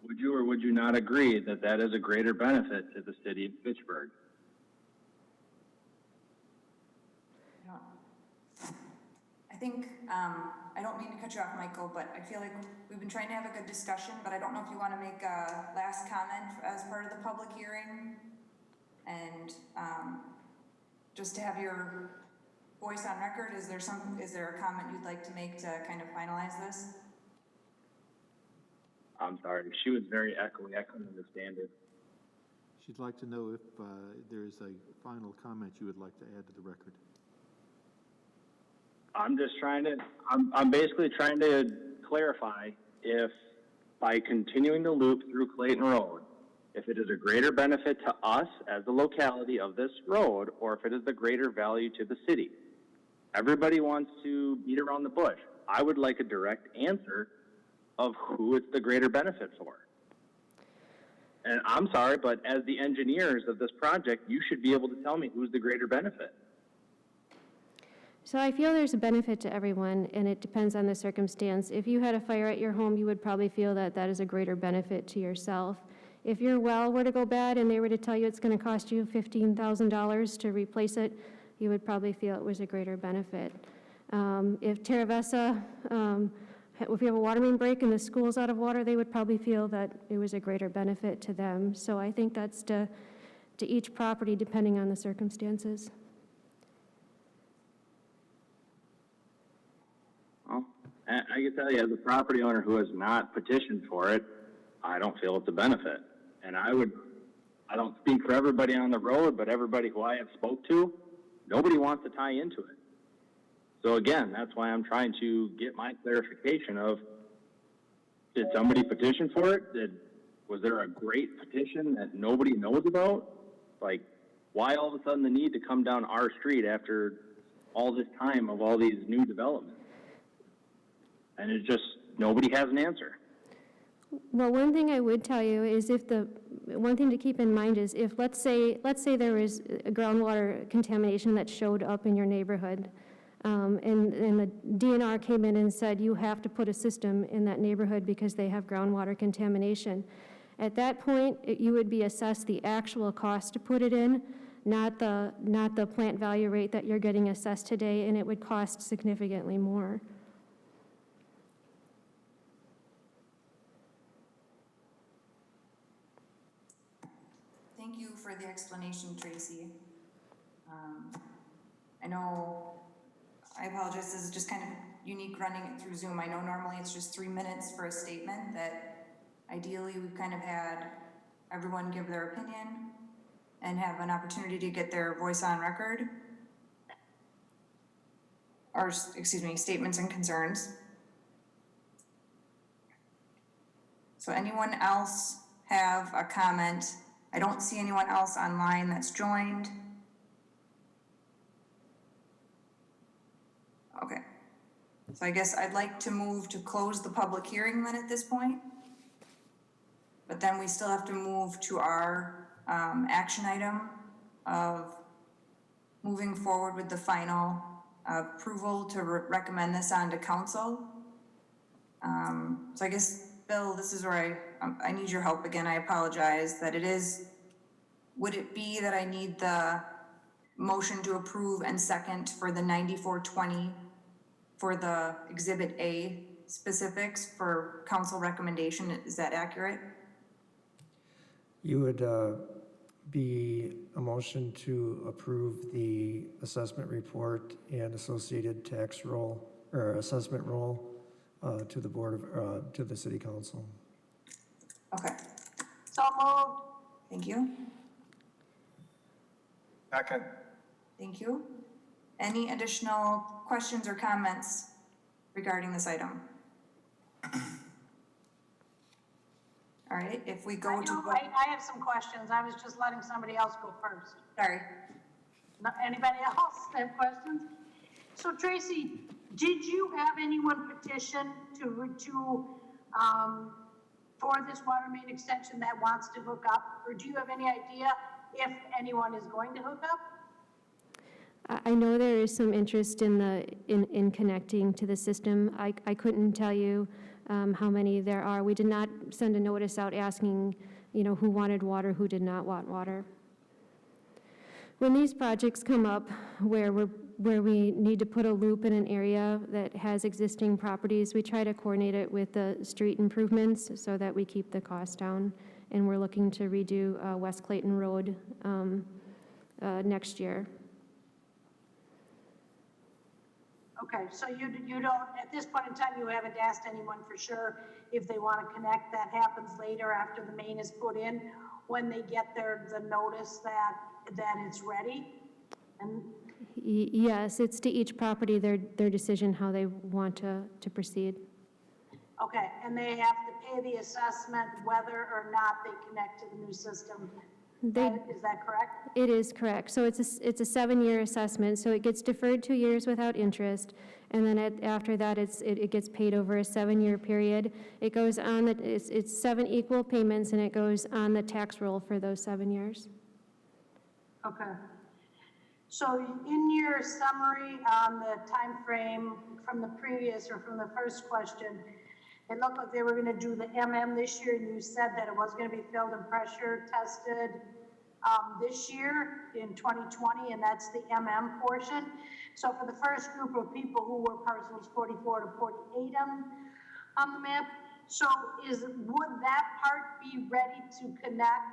would you or would you not agree that that is a greater benefit to the city of Fitchburg? I think, I don't mean to cut you off, Michael, but I feel like we've been trying to have a good discussion, but I don't know if you want to make a last comment as part of the public hearing, and just to have your voice on record. Is there a comment you'd like to make to kind of finalize this? I'm sorry, she was very echoey. I couldn't understand it. She'd like to know if there's a final comment you would like to add to the record. I'm basically trying to clarify if by continuing the loop through Clayton Road, if it is a greater benefit to us as the locality of this road, or if it is the greater value to the city. Everybody wants to beat around the bush. I would like a direct answer of who it's the greater benefit for. And I'm sorry, but as the engineers of this project, you should be able to tell me who's the greater benefit. So I feel there's a benefit to everyone, and it depends on the circumstance. If you had a fire at your home, you would probably feel that that is a greater benefit to yourself. If your well were to go bad and they were to tell you it's going to cost you $15,000 to replace it, you would probably feel it was a greater benefit. If Terra Vesta, if you have a water main break and the school's out of water, they would probably feel that it was a greater benefit to them. So I think that's to each property depending on the circumstances. Well, I can tell you, as a property owner who has not petitioned for it, I don't feel it's a benefit. And I don't speak for everybody on the road, but everybody who I have spoke to, nobody wants to tie into it. So again, that's why I'm trying to get my clarification of, did somebody petition for it? Was there a great petition that nobody knows about? Like, why all of a sudden the need to come down our street after all this time of all these new developments? And it's just, nobody has an answer. Well, one thing I would tell you is one thing to keep in mind is if, let's say there was a groundwater contamination that showed up in your neighborhood, and the DNR came in and said, you have to put a system in that neighborhood because they have groundwater contamination. At that point, you would be assessed the actual cost to put it in, not the plant value rate that you're getting assessed today, and it would cost significantly more. Thank you for the explanation, Tracy. I know, I apologize, this is just kind of unique running it through Zoom. I know normally it's just 3 minutes for a statement that ideally we've kind of had everyone give their opinion and have an opportunity to get their voice on record. Or, excuse me, statements and concerns. So anyone else have a comment? I don't see anyone else online that's joined. Okay. So I guess I'd like to move to close the public hearing then at this point. But then we still have to move to our action item of moving forward with the final approval to recommend this on to council. So I guess, Bill, this is where I need your help again. I apologize that it is, would it be that I need the motion to approve and second for the 9420 for the Exhibit A specifics for council recommendation? Is that accurate? You would be a motion to approve the assessment report and associated tax roll or assessment roll to the board of to the city council. Okay, So moved. thank you. Second. Thank you. Any additional questions or comments regarding this item? All right, if we go to, I have some questions. I was just letting somebody else go first. sorry. Anybody else have questions? So Tracy, did you have anyone petition for this water main extension that wants to hook up? Or do you have any idea if anyone is going to hook up? I know there is some interest in connecting to the system. I couldn't tell you how many there are. We did not send a notice out asking, who wanted water, who did not want water. When these projects come up where we need to put a loop in an area that has existing properties, we try to coordinate it with the street improvements so that we keep the cost down. And we're looking to redo West Clayton Road next year. Okay, so you don't, at this point in time, you haven't asked anyone for sure if they want to connect. That happens later after the main is put in, when they get the notice that it's ready? And Yes, it's to each property, their decision how they want to proceed. okay, and they have to pay the assessment whether or not they connect to the new system. Is that correct? It is correct. So it's a 7-year assessment, so it gets deferred 2 years without interest, and then after that, it gets paid over a 7-year period. It goes on, it's 7 equal payments, and it goes on the tax roll for those 7 years. Okay. So in your summary on the time frame from the previous or from the first question, it looked like they were going to do the this year, and you said that it was going to be filled and pressure tested this year in 2020, and that's the portion. So for the first group of people who were parcels 44 to 48 on the map, so would that part be ready to connect,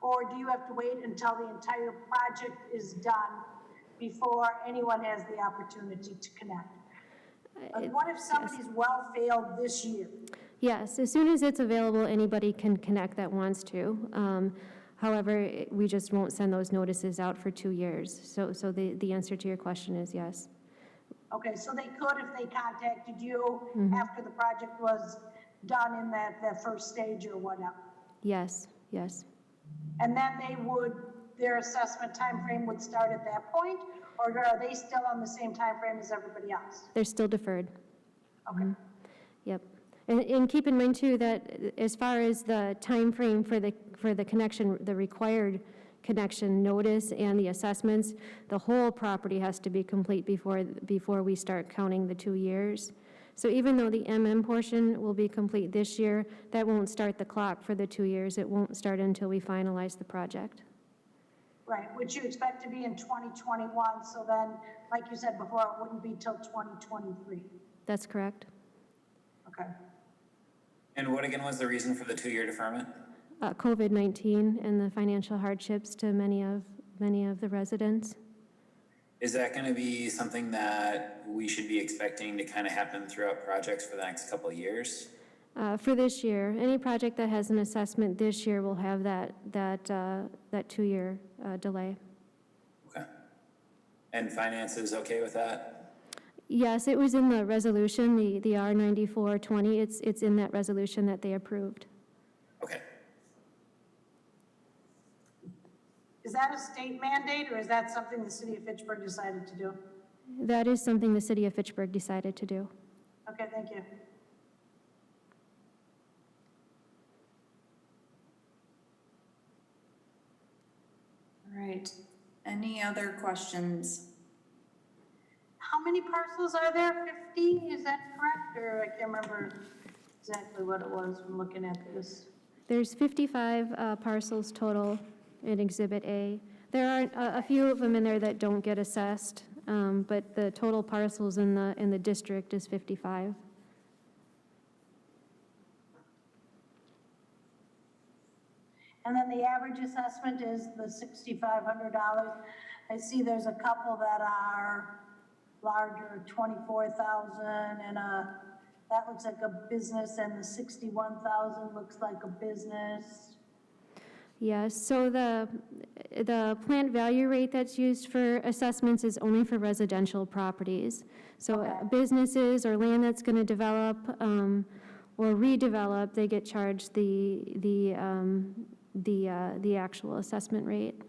or do you have to wait until the entire project is done before anyone has the opportunity to connect? What if somebody's well failed this year? Yes, as soon as it's available, anybody can connect that wants to. However, we just won't send those notices out for 2 years. So the answer to your question is yes. Okay, so they could if they contacted you after the project was done in that first stage or whatever? Yes, yes. And then their assessment time frame would start at that point, or are they still on the same time frame as everybody else? They're still deferred. Okay. Yep. And keep in mind too that as far as the time frame for the connection, the required connection notice and the assessments, the whole property has to be complete before we start counting the 2 years. So even though the MM portion will be complete this year, that won't start the clock for the 2 years. It won't start until we finalize the project. Right, which you expect to be in 2021, so then, like you said before, it wouldn't be till 2023. That's correct. Okay. And what again was the reason for the 2-year deferment? COVID-19 and the financial hardships to many of the residents. Is that going to be something that we should be expecting to kind of happen throughout projects for the next couple of years? For this year, any project that has an assessment this year will have that 2-year delay. Okay. And finance is okay with that? Yes, it was in the resolution, the R9420. It's in that resolution that they approved. Okay. Is that a state mandate, or is that something the city of Fitchburg decided to do? That is something the city of Fitchburg decided to do. Okay, thank you. All right, any other questions? How many parcels are there? 50, is that correct? Or I can't remember exactly what it was when looking at this. There's 55 parcels total in Exhibit A. There are a few of them in there that don't get assessed, but the total parcels in the district is 55. And then the average assessment is the $6,500. I see there's a couple that are larger, 24,000, and that looks like a business, and the 61,000 looks like a business. Yes, so the plant value rate that's used for assessments is only for residential properties. So businesses or land that's going to develop or redevelop, they get charged the actual assessment rate.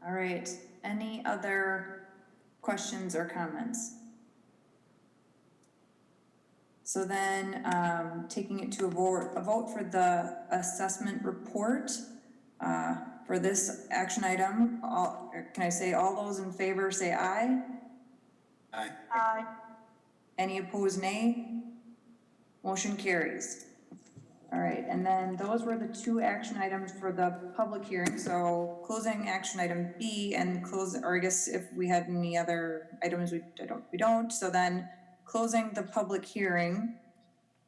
All right, any other questions or comments? So then, taking it to a vote for the assessment report, for this action item, can I say all those in favor say aye? Aye. Aye. Any opposed, nay? Motion carries. All right, and then those were the 2 action items for the public hearing. So closing action item B and or I guess if we had any other items, we don't. So then closing the public hearing,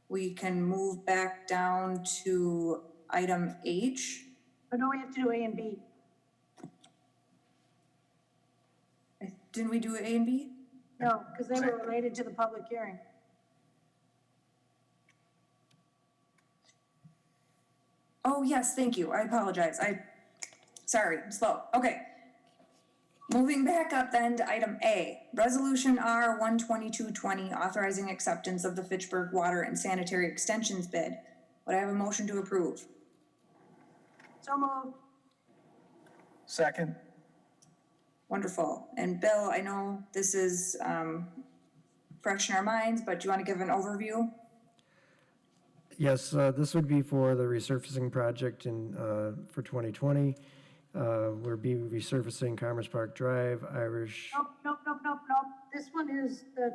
we can move back down to item H. But no, we have to do A and B. Didn't we do A and B? No, because they were related to the public hearing. Oh, yes, thank you. I apologize. Sorry, slow. Okay. Moving back up then to item A, Resolution R 12220, authorizing acceptance of the Fitchburg Water and Sanitary Extensions bid. Would I have a motion to approve? So moved. Second. Wonderful. And Bill, I know this is fresh in our minds, but do you want to give an overview? Yes, this would be for the resurfacing project for 2020. We'll be resurfacing Commerce Park Drive, Irish. Nope. This one is the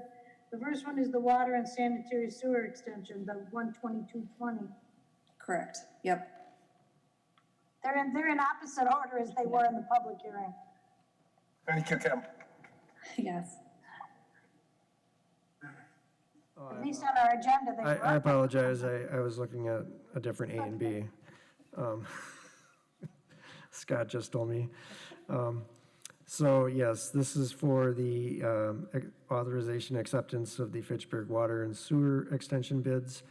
first one is the water and sanitary sewer extension, the 12220. Correct. Yep. They're in opposite order as they were in the public hearing. Thank you, Kim. Yes. At least on our agenda, they were. I apologize, I was looking at a different A and B. Scott just told me. So yes, this is for the authorization acceptance of the Fitchburg Water and Sewer extension bids.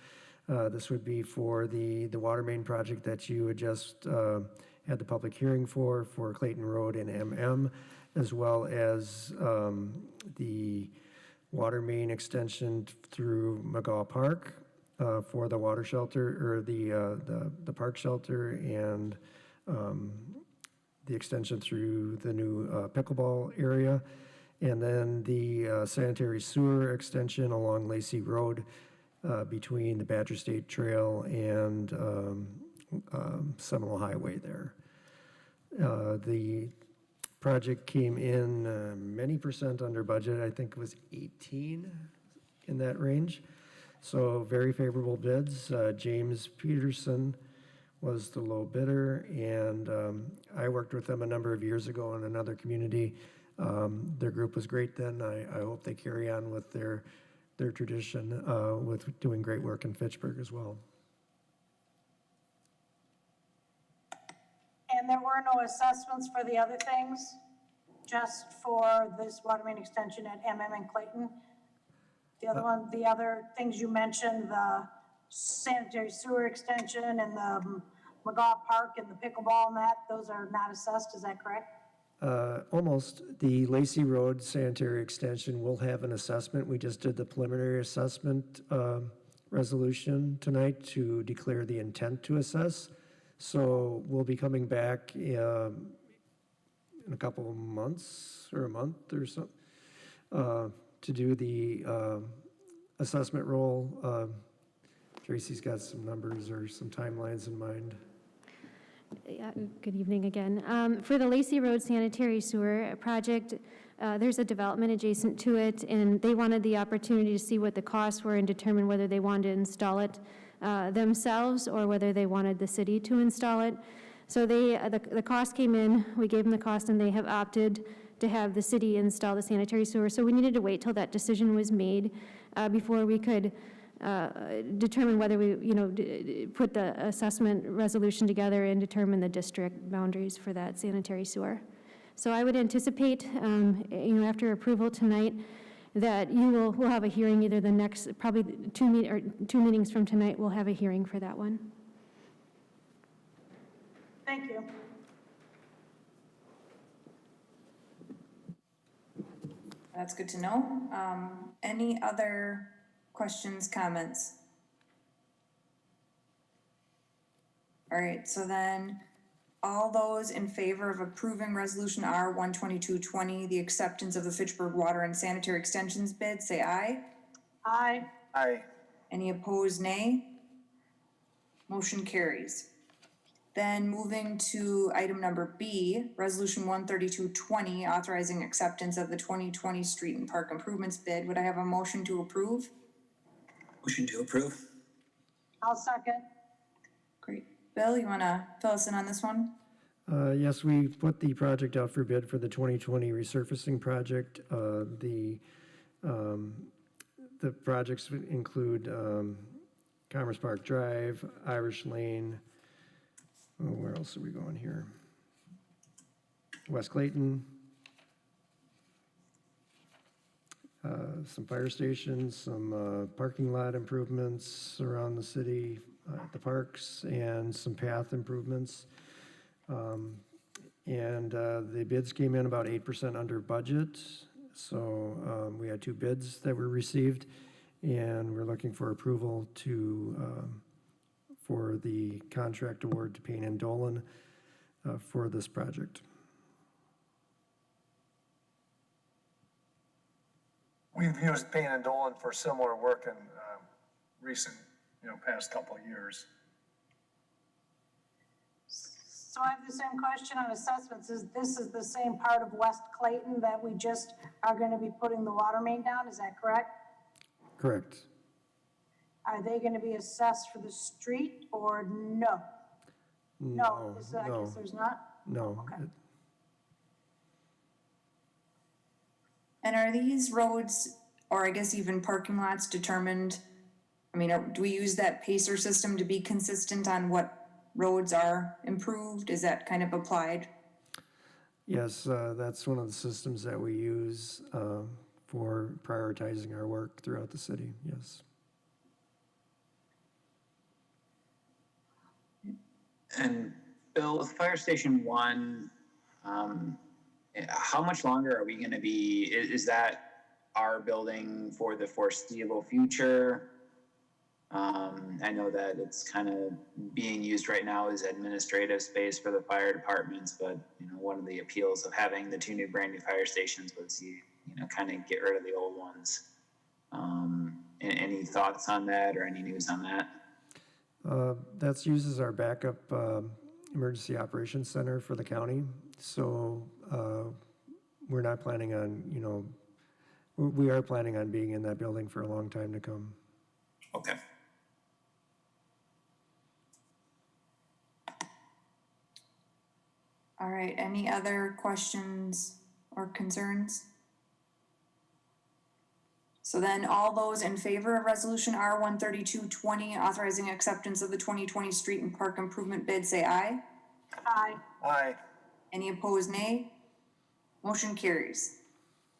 This would be for the water main project that you had just had the public hearing for Clayton Road and MM, as well as the water main extension through Mckee Park for the water shelter, or the park shelter, and the extension through the new pickleball area, and then the sanitary sewer extension along Lacy Road between the Badger State Trail and Seminole Highway there. The project came in many percent under budget. I think it was 18 in that range. So very favorable bids. James Peterson was the low bidder, and I worked with them a number of years ago in another community. Their group was great then. I hope they carry on with their tradition with doing great work in Fitchburg as well. And there were no assessments for the other things, just for this water main extension at MM and Clayton? The other things you mentioned, the sanitary sewer extension and the McGaw Park and the pickleball and that, those are not assessed, is that correct? Almost. The Lacy Road sanitary extension will have an assessment. We just did the preliminary assessment resolution tonight to declare the intent to assess. So we'll be coming back in a couple of months or a month or so to do the assessment roll. Tracy's got some numbers or some timelines in mind. Yeah, good evening again. For the Lacy Road Sanitary Sewer project, there's a development adjacent to it, and they wanted the opportunity to see what the costs were and determine whether they wanted to install it themselves or whether they wanted the city to install it. So the cost came in, we gave them the cost, and they have opted to have the city install the sanitary sewer. So we needed to wait till that decision was made before we could determine whether we, put the assessment resolution together and determine the district boundaries for that sanitary sewer. So I would anticipate, after approval tonight, that we'll have a hearing either the next, probably two meetings from tonight, we'll have a hearing for that one. Thank you. That's good to know. Any other questions, comments? All right, so then all those in favor of approving resolution R 12220, the acceptance of the Fitchburg water and sanitary extensions bid, say aye. Aye. Aye. Any opposed, nay? Motion carries. Then moving to item number B, resolution 13220, authorizing acceptance of the 2020 street and park improvements bid. Would I have a motion to approve? Motion to approve. I'll second. Great. Bill, you wanna fill us in on this one? Yes, we put the project out for bid for the 2020 resurfacing project. The projects include Commerce Park Drive, Irish Lane. Oh, where else are we going here? West Clayton. Some fire stations, some parking lot improvements around the city, the parks, and some path improvements. The bids came in about 8% under budget. So we had two bids that were received, and we're looking for approval for the contract award to Payne and Dolan for this project. We've used Payne and Dolan for similar work in recent, past couple of years. So I have the same question on assessments. This is the same part of West Clayton that we just are going to be putting the water main down, is that correct? Correct. Are they going to be assessed for the street or no? No, I guess there's not? No. Okay. And are these roads, or I guess even parking lots, determined? I mean, do we use that PACER system to be consistent on what roads are improved? Is that kind of applied? Yes, that's one of the systems that we use for prioritizing our work throughout the city, yes. And Bill, with Fire Station 1, how much longer are we going to be, is that our building for the foreseeable future? I know that it's kind of being used right now as administrative space for the fire departments, but one of the appeals of having the two brand new fire stations was you kind of get rid of the old ones. Any thoughts on that or any news on that? That's used as our backup emergency operations center for the county. So we're not planning on, we are planning on being in that building for a long time to come. Okay. All right, any other questions or concerns? So then all those in favor of resolution R 13220, authorizing acceptance of the 2020 street and park improvement bid, say aye. Aye. Aye. Any opposed, nay? Motion carries.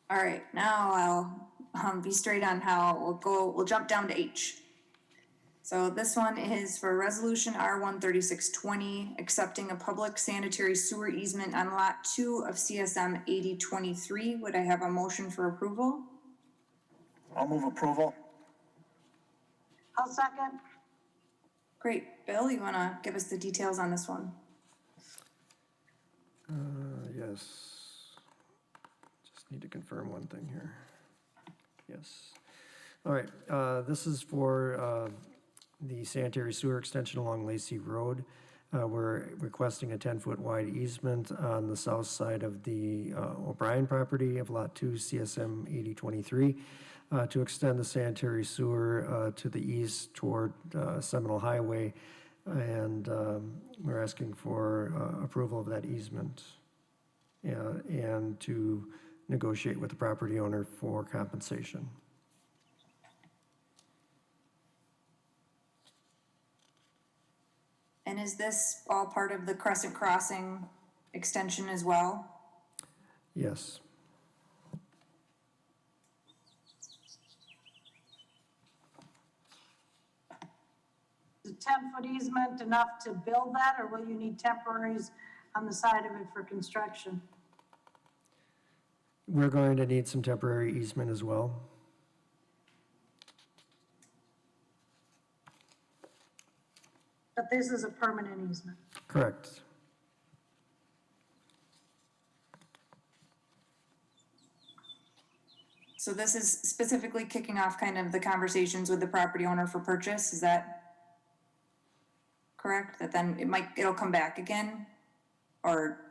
All right, now I'll be straight on how we'll jump down to H. So this one is for resolution R 13620, accepting a public sanitary sewer easement on lot 2 of CSM 8023. Would I have a motion for approval? I'll move approval. I'll second. Great. Bill, you wanna give us the details on this one? Yes. Just need to confirm one thing here. Yes. All right, this is for the sanitary sewer extension along Lacy Road. We're requesting a 10-foot wide easement on the south side of the O'Brien property of Lot 2, CSM 8023, to extend the sanitary sewer to the east toward Seminole Highway. And we're asking for approval of that easement and to negotiate with the property owner for compensation. And is this all part of the Crescent Crossing extension as well? Yes. Is a 10-foot easement enough to build that, or will you need temporaries on the side of it for construction? We're going to need some temporary easement as well. But this is a permanent easement. Correct. So this is specifically kicking off kind of the conversations with the property owner for purchase, is that correct? That then it'll come back again? Or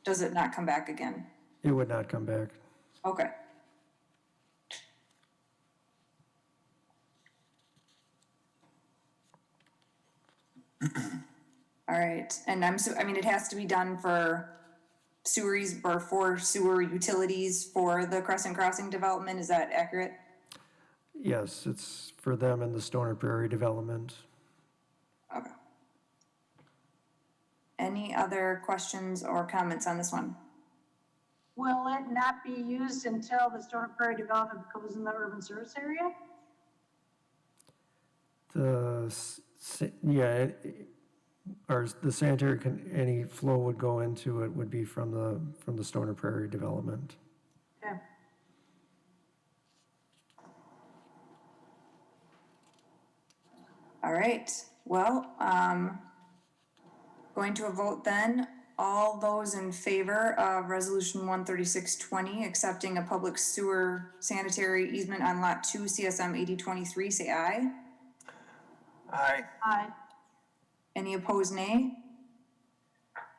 does it not come back again? It would not come back. Okay. All right, and I mean, it has to be done for for sewer utilities for the Crescent Crossing development, is that accurate? Yes, it's for them in the Stoner Prairie development. Okay. Any other questions or comments on this one? Will it not be used until the Stoner Prairie development goes in the urban service area? The sanitary, any flow would go into it would be from the Stoner Prairie development. Okay. All right, well, going to a vote then. All those in favor of resolution 13620, accepting a public sewer sanitary easement on lot 2 CSM 8023, say aye. Aye. Aye. Any opposed, nay?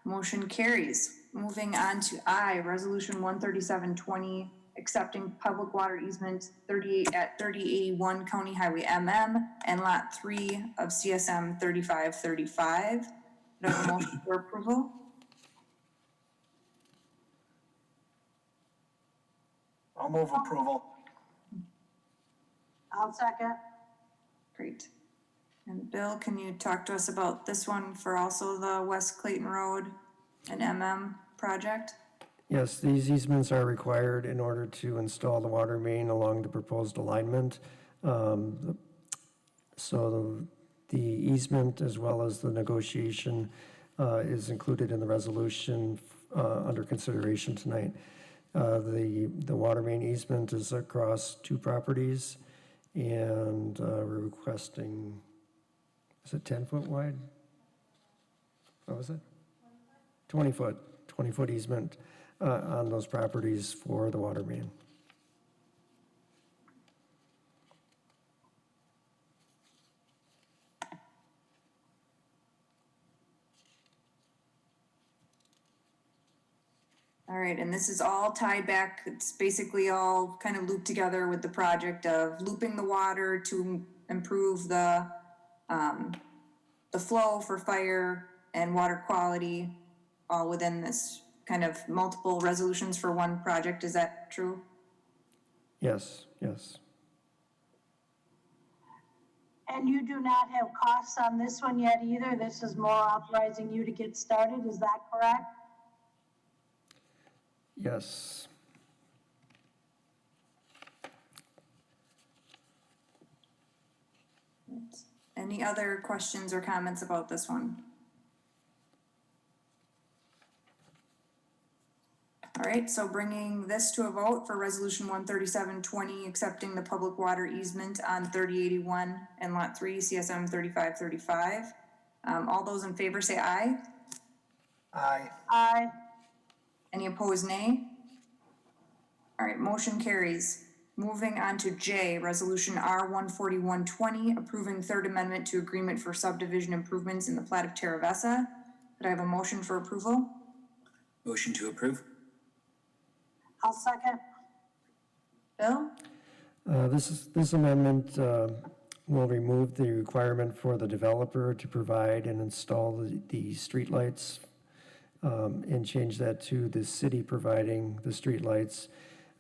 Motion carries. Moving on to I, resolution 13720, accepting public water easement 3081 County Highway MM and lot 3 of CSM 3535. Do I have a motion for approval? I'll move approval. I'll second. Great. And Bill, can you talk to us about this one for also the West Clayton Road and MM project? Yes, these easements are required in order to install the water main along the proposed alignment. So the easement as well as the negotiation is included in the resolution under consideration tonight. The water main easement is across 2 properties, and we're requesting, is it 10-foot wide? What was it? 20-foot easement on those properties for the water main. All right, and this is all tied back, it's basically all kind of looped together with the project of looping the water to improve the flow for fire and water quality, all within this kind of multiple resolutions for one project, is that true? Yes, yes. And you do not have costs on this one yet either? This is more authorizing you to get started, is that correct? Yes. Any other questions or comments about this one? All right, so bringing this to a vote for resolution 13720, accepting the public water easement on 3081 and lot 3, CSM 3535. All those in favor say aye. Aye. Aye. Any opposed, nay? All right, motion carries. Moving on to J, resolution R 14120, approving third amendment to agreement for subdivision improvements in the plat of Terra Vesa. Could I have a motion for approval? Motion to approve? I'll second. Bill? This amendment will remove the requirement for the developer to provide and install the streetlights and change that to the city providing the streetlights.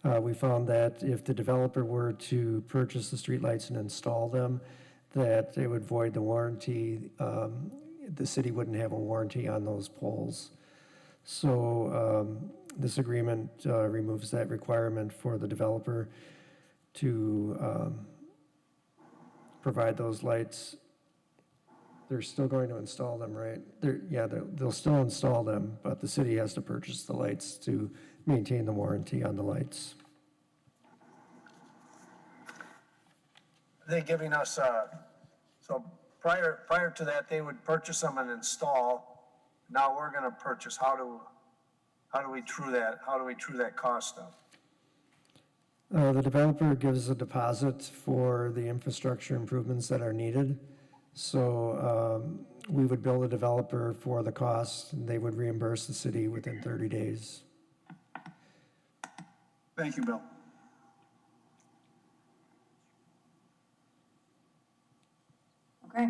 We found that if the developer were to purchase the streetlights and install them, that it would void the warranty. The city wouldn't have a warranty on those poles. So this agreement removes that requirement for the developer to provide those lights. They're still going to install them, right? They'll still install them, but the city has to purchase the lights to maintain the warranty on the lights. Are they giving us, so prior to that, they would purchase them and install. Now we're gonna purchase. How do we true that? How do we true that cost up? The developer gives a deposit for the infrastructure improvements that are needed. So we would bill the developer for the cost, and they would reimburse the city within 30 days. Thank you, Bill. Okay.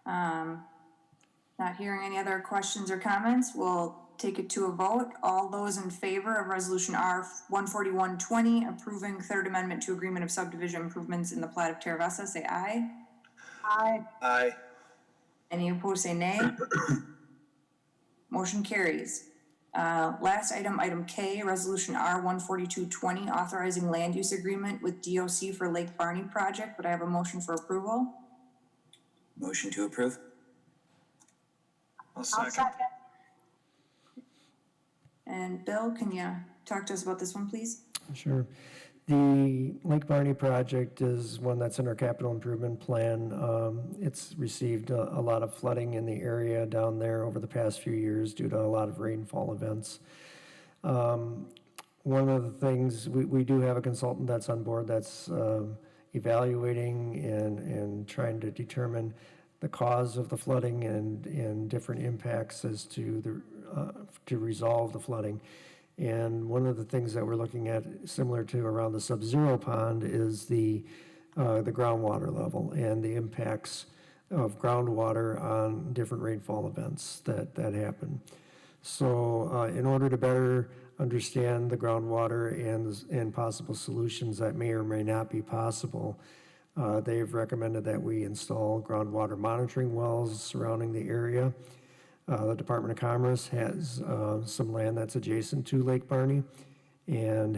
Not hearing any other questions or comments, we'll take it to a vote. All those in favor of resolution R 14120, approving third amendment to agreement of subdivision improvements in the plat of Terra Vesa, say aye. Aye. Aye. Any opposed, say nay. Motion carries. Last item, item K, resolution R 14220, authorizing land use agreement with DOC for Lake Barney Project. Would I have a motion for approval? Motion to approve? I'll I'll second. second. And Bill, can you talk to us about this one, please? Sure. The Lake Barney project is one that's in our capital improvement plan. It's received a lot of flooding in the area down there over the past few years due to a lot of rainfall events. One of the things, we do have a consultant that's on board that's evaluating and trying to determine the cause of the flooding and different impacts as to to resolve the flooding. And one of the things that we're looking at, similar to around the sub-zero pond, is the groundwater level and the impacts of groundwater on different rainfall events that happen. So in order to better understand the groundwater and possible solutions that may or may not be possible, they've recommended that we install groundwater monitoring wells surrounding the area. The Department of Commerce has some land that's adjacent to Lake Barney and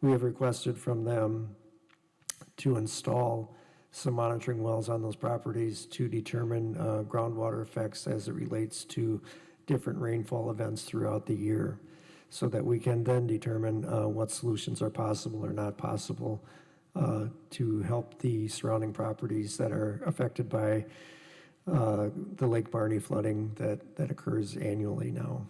we have requested from them to install some monitoring wells on those properties to determine groundwater effects as it relates to different rainfall events throughout the year, so that we can then determine what solutions are possible or not possible to help the surrounding properties that are affected by the Lake Barney flooding that occurs annually now.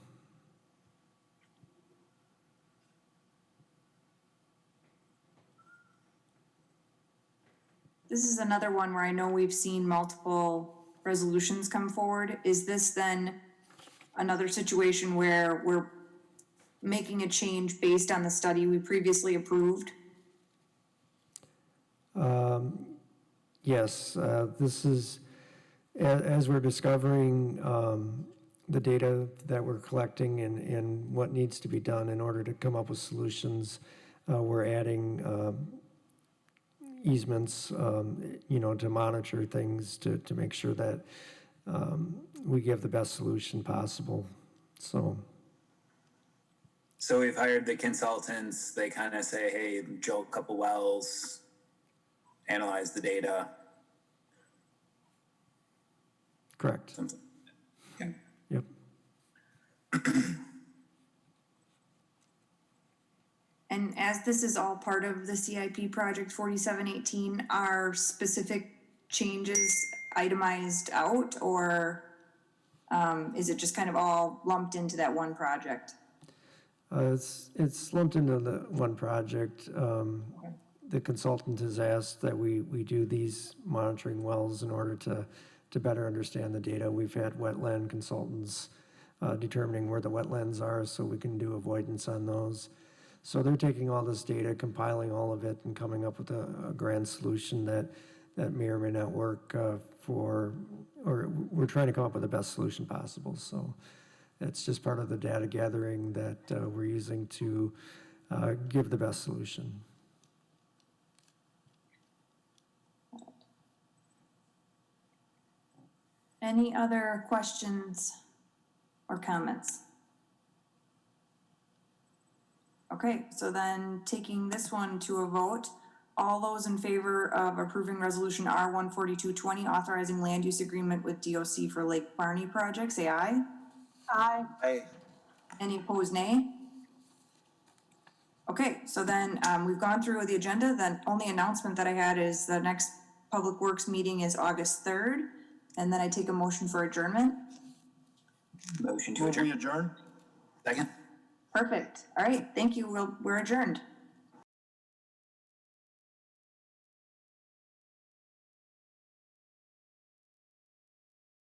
This is another one where I know we've seen multiple resolutions come forward. Is this then another situation where we're making a change based on the study we previously approved? Yes, this is, as we're discovering the data that we're collecting and what needs to be done in order to come up with solutions, we're adding easements, to monitor things, to make sure that we give the best solution possible. So we've hired the consultants, they kind of say, hey, drill a couple wells, analyze the data. correct. Something. Okay. Yep. And as this is all part of the CIP project 4718, are specific changes itemized out, or is it just kind of all lumped into that one project? It's lumped into the one project. The consultant has asked that we do these monitoring wells in order to better understand the data. We've had wetland consultants determining where the wetlands are so we can do avoidance on those. So they're taking all this data, compiling all of it, and coming up with a grand solution that may or may not work or we're trying to come up with the best solution possible. So it's just part of the data gathering that we're using to give the best solution. Any other questions or comments? Okay, so then taking this one to a vote, all those in favor of approving resolution R14220, authorizing land use agreement with DOC for Lake Barney Project, say aye. Aye. Hey, Any opposed, nay? Okay, so then we've gone through the agenda. The only announcement that I had is the next Public Works meeting is August 3rd, and then I take a motion for adjournment. Motion to will we adjourn. adjourn? Second. Perfect. All right, thank you. We're adjourned.